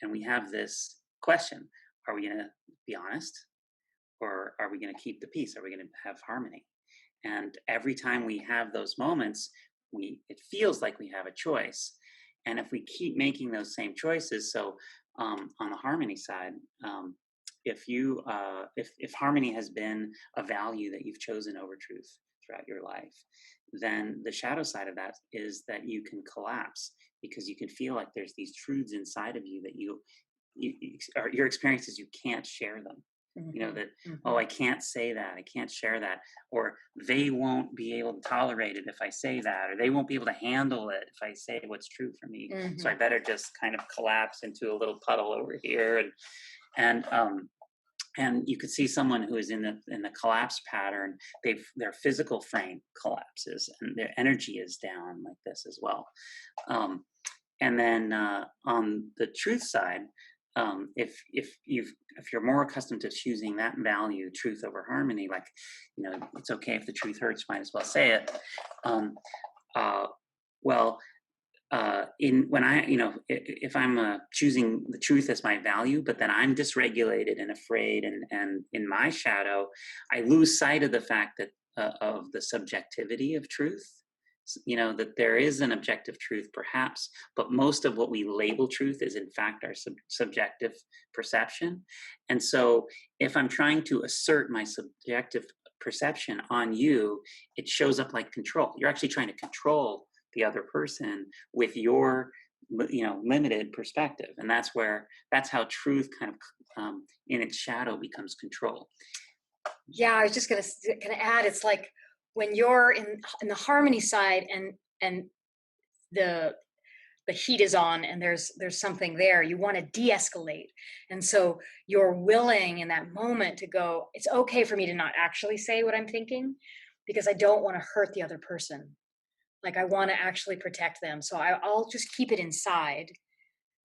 and we have this question: are we going to be honest? or are we going to keep the peace? Are we going to have harmony? And every time we have those moments, it feels like we have a choice. And if we keep making those same choices, so on the harmony side, if harmony has been a value that you've chosen over truth throughout your life, then the shadow side of that is that you can collapse because you can feel like there's these truths inside of you that or your experiences, you can't share them. You know, that, oh, I can't say that, I can't share that, or they won't be able to tolerate it if I say that, or they won't be able to handle it if I say what's true for me. So I better just kind of collapse into a little puddle over here. And you could see someone who is in the collapse pattern, their physical frame collapses and their energy is down like this as well. And then on the truth side, if you're more accustomed to choosing that value, truth over harmony, like, you know, it's okay if the truth hurts, might as well say it. If I'm choosing the truth as my value, but then I'm dysregulated and afraid, and in my shadow, I lose sight of the fact that of the subjectivity of truth. You know, that there is an objective truth perhaps, but most of what we label truth is in fact our subjective perception. And so if I'm trying to assert my subjective perception on you, it shows up like control. You're actually trying to control the other person with your, you know, limited perspective. And that's how truth kind of in its shadow becomes control. Yeah, I was just gonna add, it's like when you're in the harmony side and the heat is on and there's something there, you want to de-escalate. And so you're willing in that moment to go, it's okay for me to not actually say what I'm thinking because I don't want to hurt the other person. Like I want to actually protect them. So I'll just keep it inside.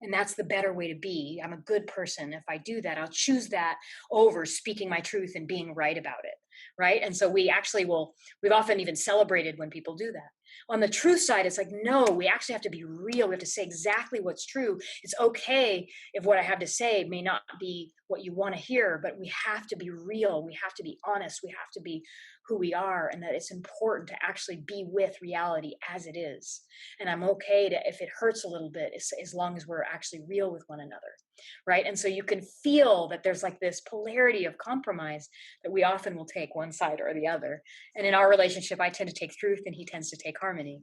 And that's the better way to be. I'm a good person. If I do that, I'll choose that over speaking my truth and being right about it. Right. And so we've often even celebrated when people do that. On the truth side, it's like, no, we actually have to be real. We have to say exactly what's true. It's okay if what I have to say may not be what you want to hear, but we have to be real. We have to be honest. We have to be who we are, and that it's important to actually be with reality as it is. And I'm okay if it hurts a little bit, as long as we're actually real with one another. Right. And so you can feel that there's like this polarity of compromise that we often will take one side or the other. And in our relationship, I tend to take truth and he tends to take harmony.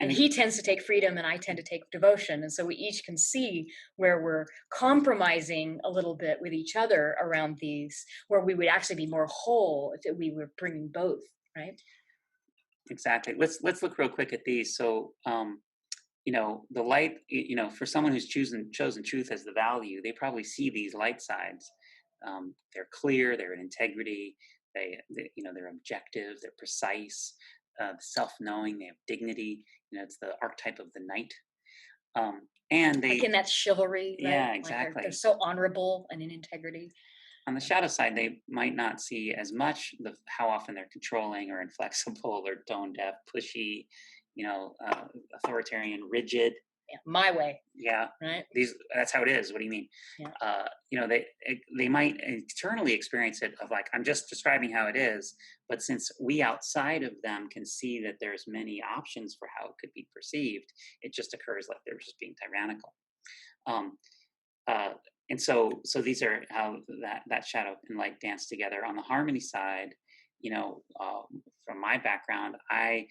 And he tends to take freedom and I tend to take devotion. And so we each can see where we're compromising a little bit with each other around these, where we would actually be more whole if we were bringing both, right? Exactly. Let's look real quick at these. So, you know, the light, you know, for someone who's chosen truth as the value, they probably see these light sides. They're clear, they're in integrity, they're objective, they're precise, self-knowing, they have dignity. You know, it's the archetype of the knight. And they, like in that chivalry, right? Yeah, exactly. Like they're so honorable and in integrity. On the shadow side, they might not see as much how often they're controlling or inflexible or tone deaf, pushy, you know, authoritarian, rigid. Yeah, my way. Yeah, right. That's how it is. What do you mean? Yeah. You know, they might internally experience it of like, I'm just describing how it is, but since we outside of them can see that there's many options for how it could be perceived, it just occurs like they're just being tyrannical. And so these are how that shadow and light dance together. On the harmony side, you know, from my background, I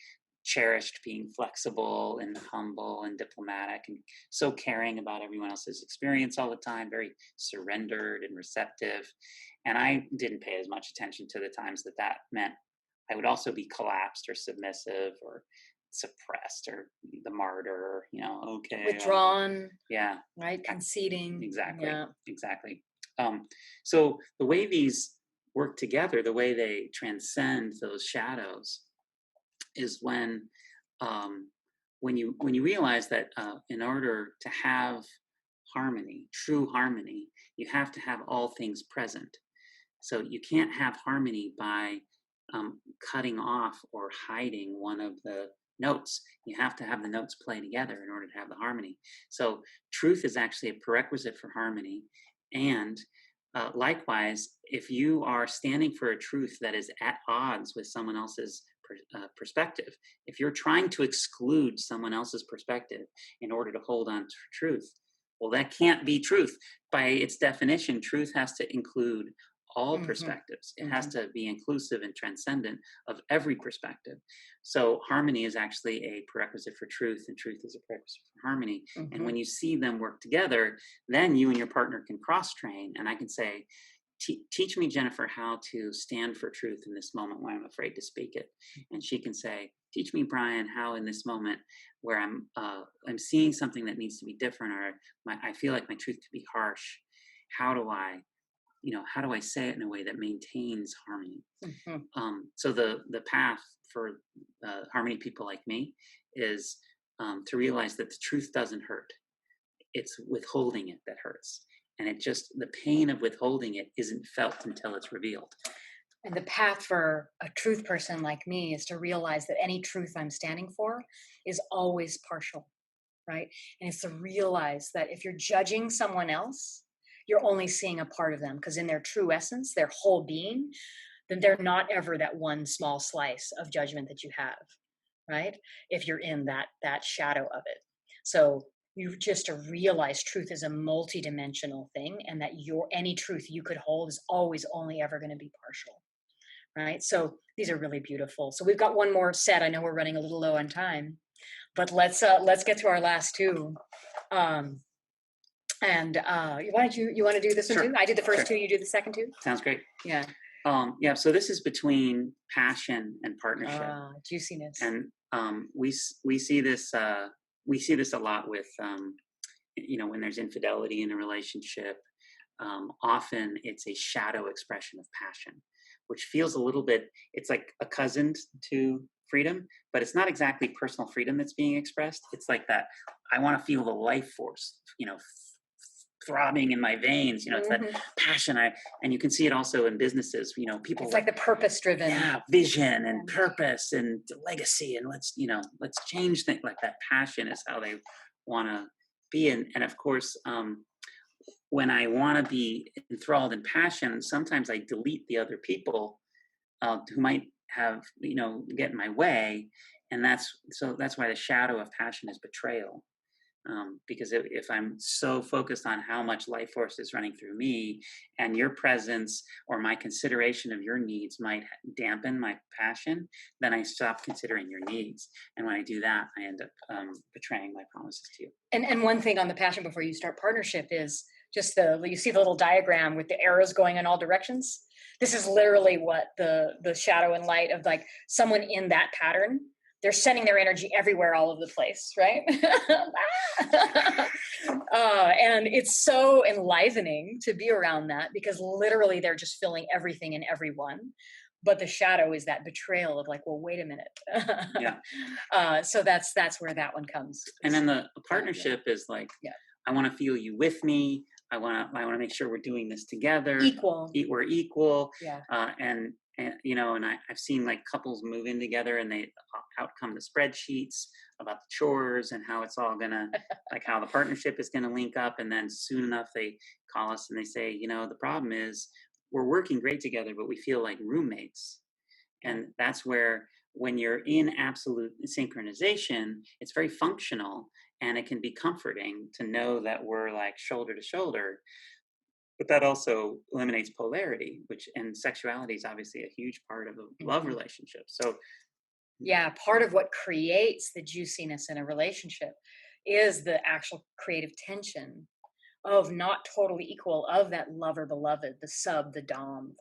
cherished being flexible and humble and diplomatic and so caring about everyone else's experience all the time, very surrendered and receptive. And I didn't pay as much attention to the times that meant I would also be collapsed or submissive or suppressed or the martyr, you know, okay. Withdrawn. Yeah. Right. Conceding. Exactly. Yeah. Exactly. So the way these work together, the way they transcend those shadows is when you realize that in order to have harmony, true harmony, you have to have all things present. So you can't have harmony by cutting off or hiding one of the notes. You have to have the notes play together in order to have the harmony. So truth is actually a prerequisite for harmony, and Likewise, if you are standing for a truth that is at odds with someone else's perspective, if you're trying to exclude someone else's perspective in order to hold on to truth, well, that can't be truth. By its definition, truth has to include all perspectives. It has to be inclusive and transcendent of every perspective. So harmony is actually a prerequisite for truth, and truth is a prerequisite for harmony. And when you see them work together, then you and your partner can cross-train, and I can say, teach me, Jennifer, how to stand for truth in this moment when I'm afraid to speak it. And she can say, teach me, Bryan, how in this moment where I'm seeing something that needs to be different, or I feel like my truth could be harsh, how do I say it in a way that maintains harmony? So the path for harmony people like me is to realize that the truth doesn't hurt. It's withholding it that hurts. And the pain of withholding it isn't felt until it's revealed. And the path for a truth person like me is to realize that any truth I'm standing for is always partial, right? And it's to realize that if you're judging someone else, you're only seeing a part of them, because in their true essence, their whole being, then they're not ever that one small slice of judgment that you have, right? If you're in that shadow of it. So you just to realize truth is a multidimensional thing, and that any truth you could hold is always only ever going to be partial, right? So these are really beautiful. So we've got one more set. I know we're running a little low on time, but let's get to our last two. You want to do this one too? I did the first two. You do the second two. Sounds great. Yeah. So this is between passion and partnership. Juiciness. And we see this a lot with when there's infidelity in a relationship. Often it's a shadow expression of passion, which feels a little bit. It's like a cousin to freedom, but it's not exactly personal freedom that's being expressed. It's like that. I want to feel the life force, throbbing in my veins. It's that passion. And you can see it also in businesses. People. It's like the purpose-driven. Yeah, vision and purpose and legacy, and let's change things. Like that passion is how they want to be. And of course, when I want to be enthralled in passion, sometimes I delete the other people who might have get in my way, and that's why the shadow of passion is betrayal. Because if I'm so focused on how much life force is running through me, and your presence or my consideration of your needs might dampen my passion, then I stop considering your needs. And when I do that, I end up betraying my promises to you. And one thing on the passion before you start partnership is just you see the little diagram with the arrows going in all directions. This is literally what the shadow and light of like someone in that pattern. They're sending their energy everywhere, all over the place, right? And it's so enlivening to be around that, because literally they're just filling everything and everyone. But the shadow is that betrayal of like, well, wait a minute. Yeah. So that's where that one comes. And then the partnership is like, I want to feel you with me. I want to make sure we're doing this together. We're equal. Yeah. And I've seen like couples move in together, and they out come the spreadsheets about the chores and how it's all gonna like how the partnership is gonna link up. And then soon enough they call us and they say, the problem is we're working great together, but we feel like roommates. And that's where, when you're in absolute synchronization, it's very functional, and it can be comforting to know that we're like shoulder to shoulder. But that also eliminates polarity, and sexuality is obviously a huge part of a love relationship. So, yeah, part of what creates the juiciness in a relationship is the actual creative tension of not totally equal, of that lover beloved, the sub, the dom,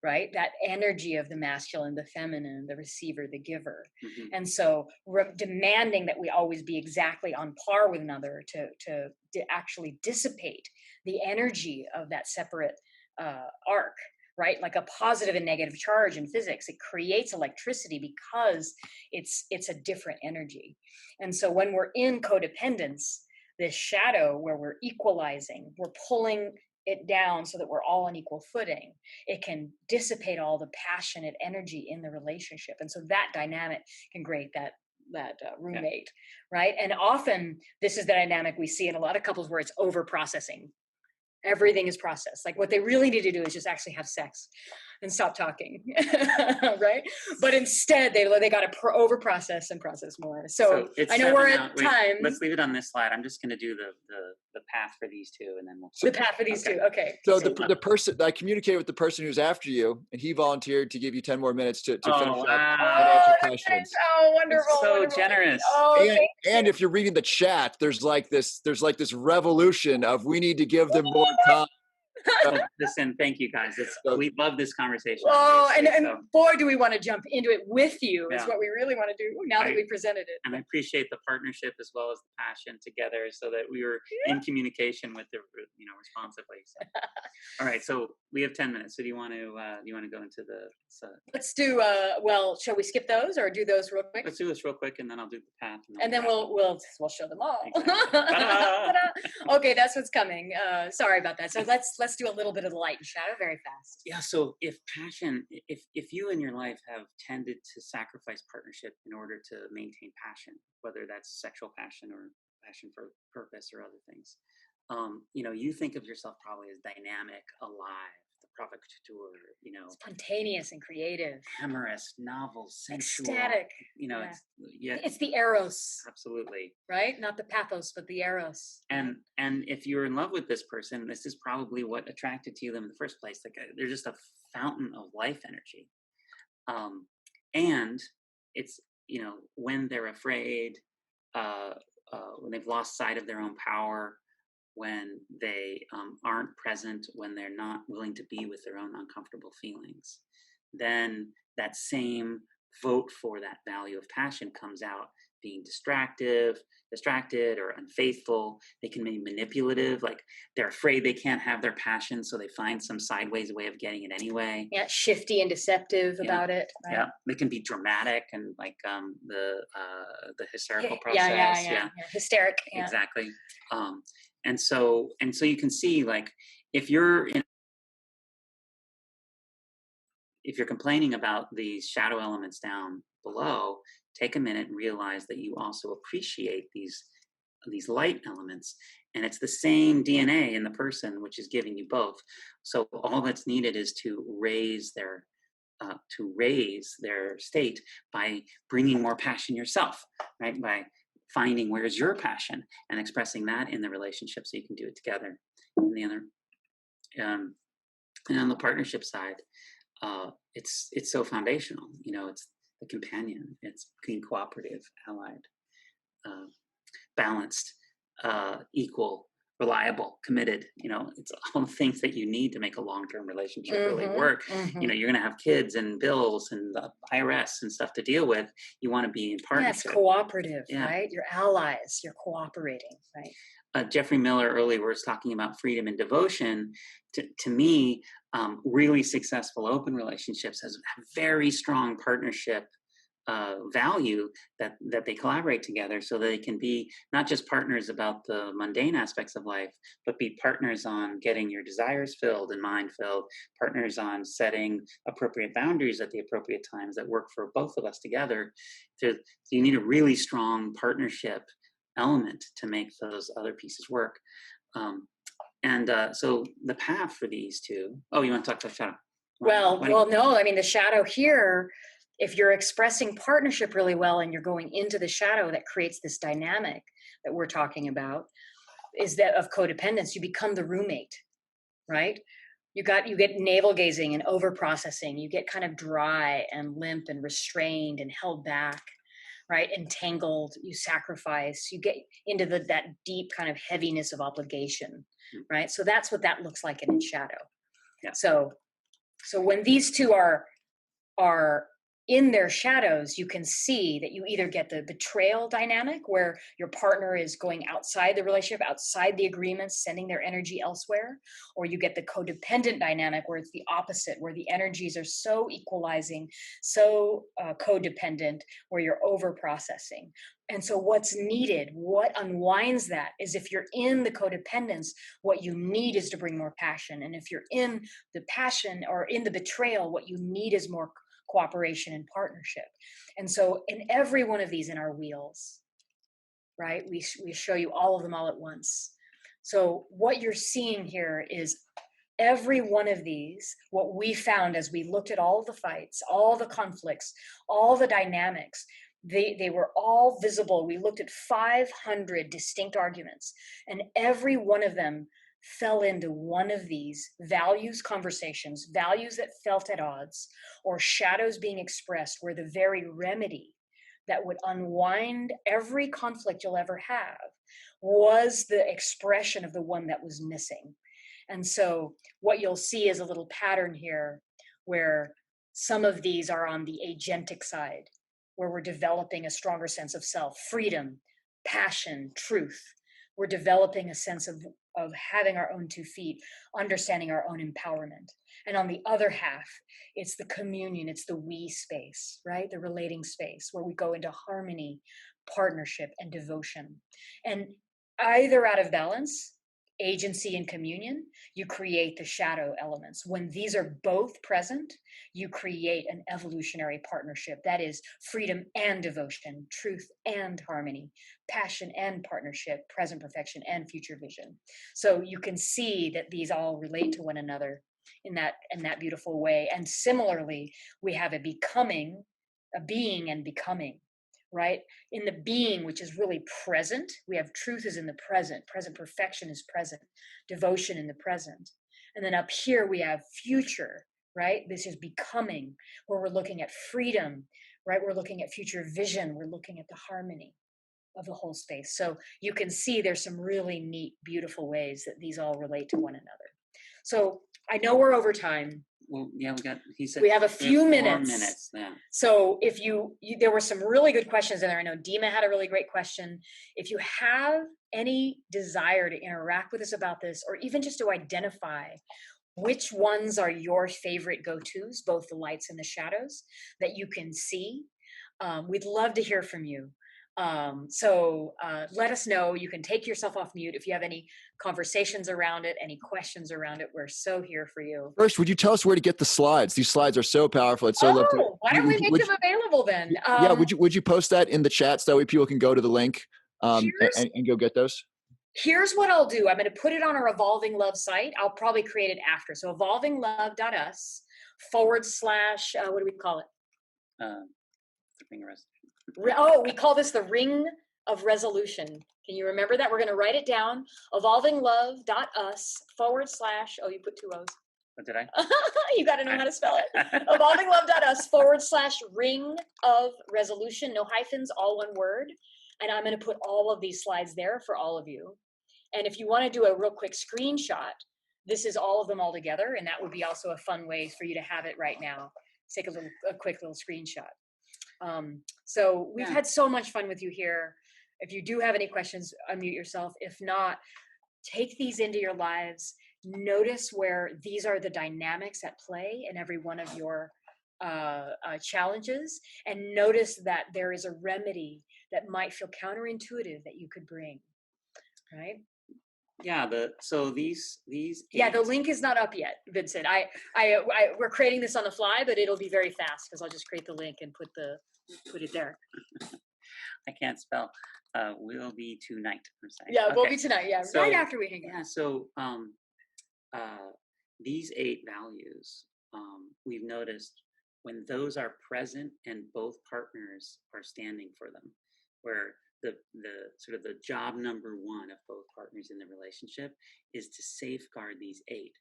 right? That energy of the masculine, the feminine, the receiver, the giver. And so demanding that we always be exactly on par with another to actually dissipate the energy of that separate arc, right? Like a positive and negative charge in physics, it creates electricity because it's a different energy. And so when we're in codependence, this shadow where we're equalizing, we're pulling it down so that we're all on equal footing, it can dissipate all the passionate energy in the relationship. And so that dynamic can create that roommate, right? And often this is the dynamic we see in a lot of couples where it's over processing. Everything is processed. Like what they really need to do is just actually have sex and stop talking, right? But instead, they got to over process and process more. So it's I know we're 7 at now. time. Let's leave it on this slide. I'm just going to do the path for these two, and then we'll. The path for these two. Okay. So the person, I communicated with the person who's after you, and he volunteered to give you 10 more minutes to finish up and answer questions. Oh, wonderful! So wonderful. generous. Oh, and if you're reading the chat, there's like this revolution of we need to give them more time. Listen, thank you guys. We love this conversation. Oh, and boy, do we want to jump into it with you. Is what we really want to do now that we presented it. And I appreciate the partnership as well as the passion together, so that we were in communication with the responsively. So. All right, so we have 10 minutes. So do you want to go into the? Let's do. Well, shall we skip those or do those real quick? Let's do this real quick, and then I'll do the path. And then we'll show them all. Exactly. Okay, that's what's coming. Sorry about that. So let's do a little bit of the light and shadow very fast. Yeah. So if you in your life have tended to sacrifice partnership in order to maintain passion, whether that's sexual passion or passion for purpose or other things, you think of yourself probably as dynamic, alive, the provocateur, spontaneous and creative, amorous, novel, sensual, ecstatic. It's the eros. Absolutely. Right? Not the pathos, but the eros. And if you're in love with this person, this is probably what attracted to them in the first place. Like they're just a fountain of life energy. And it's, when they're afraid, when they've lost sight of their own power, when they aren't present, when they're not willing to be with their own uncomfortable feelings, then that same vote for that value of passion comes out being distracted or unfaithful. They can be manipulative, like they're afraid they can't have their passion, so they find some sideways way of getting it anyway. Yeah, shifty and deceptive about it. Right? Yeah, they can be dramatic and like the hysterical process. Yeah. Hysteric. Yeah. Exactly. And so you can see, like, if you're complaining about these shadow elements down below, take a minute and realize that you also appreciate these light elements, and it's the same DNA in the person which is giving you both. So all that's needed is to raise their state by bringing more passion yourself, right? By finding where's your passion and expressing that in the relationship, so you can do it together. And the other, and on the partnership side, it's so foundational. It's the companion. It's being cooperative, allied, balanced, equal, reliable, committed. It's all the things that you need to make a long-term relationship really work. You're going to have kids and bills and the IRS and stuff to deal with. You want to be in partnership. Yes, cooperative, right? You're allies. You're cooperating, right? Jeffrey Miller earlier was talking about freedom and devotion. To me, really successful open relationships have very strong partnership value, that they collaborate together, so they can be not just partners about the mundane aspects of life, but be partners on getting your desires filled and mind filled, partners on setting appropriate boundaries at the appropriate times that work for both of us together. So you need a really strong partnership element to make those other pieces work. So the path for these two. Oh, you want to talk about shadow? Well, no. I mean, the shadow here, if you're expressing partnership really well and you're going into the shadow that creates this dynamic that we're talking about, is that of codependence. You become the roommate, right? You get navel gazing and over processing. You get kind of dry and limp and restrained and held back, right? Entangled. You sacrifice. You get into that deep kind of heaviness of obligation, right? So that's what that looks like in shadow. Yeah. So when these two are in their shadows, you can see that you either get the betrayal dynamic, where your partner is going outside the relationship, outside the agreements, sending their energy elsewhere, or you get the codependent dynamic, where it's the opposite, where the energies are so equalizing, so codependent, where you're over processing. And so what's needed, what unwinds that, is if you're in the codependence, what you need is to bring more passion. And if you're in the passion or in the betrayal, what you need is more cooperation and partnership. And so in every one of these in our wheels, right, we show you all of them all at once. So what you're seeing here is every one of these, what we found as we looked at all the fights, all the conflicts, all the dynamics, they were all visible. We looked at 500 distinct arguments, and every one of them fell into one of these values conversations, values that felt at odds, or shadows being expressed were the very remedy that would unwind every conflict you'll ever have, was the expression of the one that was missing. And so what you'll see is a little pattern here where some of these are on the agentic side, where we're developing a stronger sense of self, freedom, passion, truth. We're developing a sense of having our own 2 feet, understanding our own empowerment. And on the other half, it's the communion, it's the we space, right? The relating space where we go into harmony, partnership, and devotion. And either out of balance, agency and communion, you create the shadow elements. When these are both present, you create an evolutionary partnership. That is freedom and devotion, truth and harmony, passion and partnership, present perfection and future vision. So you can see that these all relate to one another in that beautiful way. And similarly, we have a becoming, a being and becoming. Right? In the being, which is really present, we have truth is in the present, present perfection is present, devotion in the present. And then up here we have future, right? This is becoming, where we're looking at freedom, right? We're looking at future vision, we're looking at the harmony of the whole space. So you can see there's some really neat, beautiful ways that these all relate to one another. So I know we're over time. Well, yeah, he said we have a few 4 minutes. Yeah. So if you, there were some really good questions in there. I know Dima had a really great question. If you have any desire to interact with us about this, or even just to identify which ones are your favorite go-tos, both the lights and the shadows that you can see, we'd love to hear from you. So let us know. You can take yourself off mute if you have any conversations around it, any questions around it. We're so here for you. First, would you tell us where to get the slides? These slides are so powerful. It's so lovely. Why don't we make them available then? Yeah, would you post that in the chat so that way people can go to the link and go get those? Here's what I'll do. I'm going to put it on our Evolving Love site. I'll probably create it after. So evolvinglove.us / what do we call it? We call this the Ring of Resolution. Can you remember that? We're going to write it down. Evolvinglove.us / you put 2 O's. What did I? You got to know how to spell it. Evolvinglove.us / Ring of Resolution. No hyphens, all one word. And I'm going to put all of these slides there for all of you. And if you want to do a real quick screenshot, this is all of them all together. And that would be also a fun way for you to have it right now. Take a quick little screenshot. So we've had so much fun with you here. If you do have any questions, unmute yourself. If not, take these into your lives. Notice where these are the dynamics at play in every one of your challenges, and notice that there is a remedy that might feel counterintuitive that you could bring, right? Yeah. So these. Yeah, the link is not up yet, Vincent. We're creating this on the fly, but it'll be very fast because I'll just create the link and put it there. I can't spell. Will be tonight. Yeah, okay. Will be tonight. Yeah, so, right after we hang out. Yeah. So these 8 values, we've noticed when those are present and both partners are standing for them, where the sort of the job number 1 of both partners in the relationship is to safeguard these 8.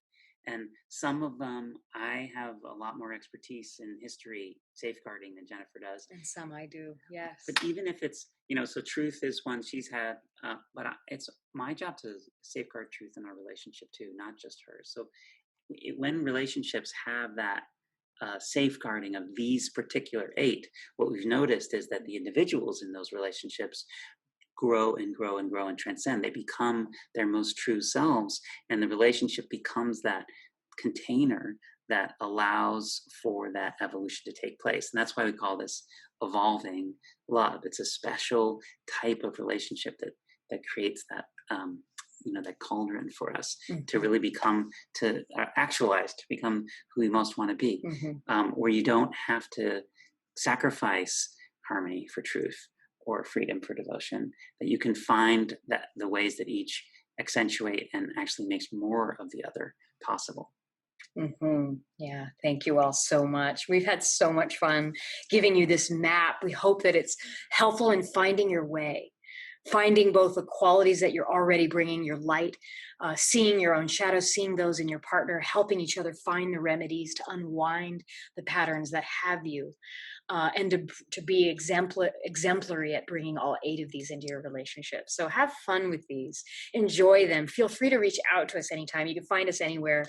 And some of them, I have a lot more expertise in history safeguarding than Jennifer does. And some I do, yes. But even if it's, so truth is one she's had, but it's my job to safeguard truth in our relationship too, not just hers. So when relationships have that safeguarding of these particular 8, what we've noticed is that the individuals in those relationships grow and grow and grow and transcend. They become their most true selves, and the relationship becomes that container that allows for that evolution to take place. And that's why we call this evolving love. It's a special type of relationship that creates that that cauldron for us to really become, to actualize, to become who we most want to be, where you don't have to sacrifice harmony for truth or freedom for devotion, that you can find that the ways that each accentuate and actually makes more of the other possible. Yeah, thank you all so much. We've had so much fun giving you this map. We hope that it's helpful in finding your way, finding both the qualities that you're already bringing, your light, seeing your own shadows, seeing those in your partner, helping each other find the remedies to unwind the patterns that have you, and to be exemplary at bringing all 8 of these into your relationship. So have fun with these, enjoy them. Feel free to reach out to us anytime. You can find us anywhere,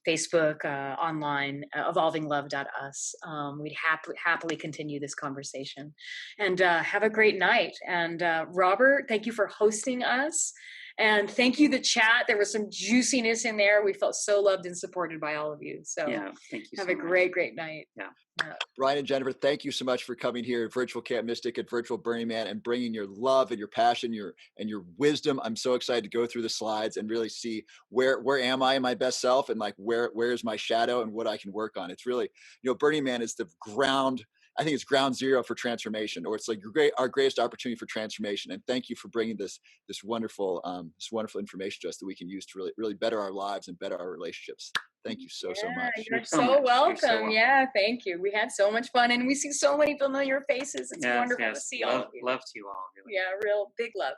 Facebook, online, evolvinglove.us. We'd happily continue this conversation, and have a great night. And Robert, thank you for hosting us. And thank you, the chat. There was some juiciness in there. We felt so loved and supported by all of you. So Yeah, thank you. have so a much. great night. Yeah. Bryan and Jennifer, thank you so much for coming here at Virtual Camp Mystic, at Virtual Burning Man, and bringing your love and your passion, your wisdom. I'm so excited to go through the slides and really see where am I in my best self, and like where's my shadow and what I can work on. It's really, Burning Man is the ground. I think it's ground zero for transformation, or it's like our greatest opportunity for transformation. And thank you for bringing this wonderful information to us that we can use to really better our lives and better our relationships. Thank you so much. You're so welcome. Yeah, thank you. We had so much fun, and we see so many familiar faces. It's wonderful to see all of you. Love to you all. Really. Yeah, real big love.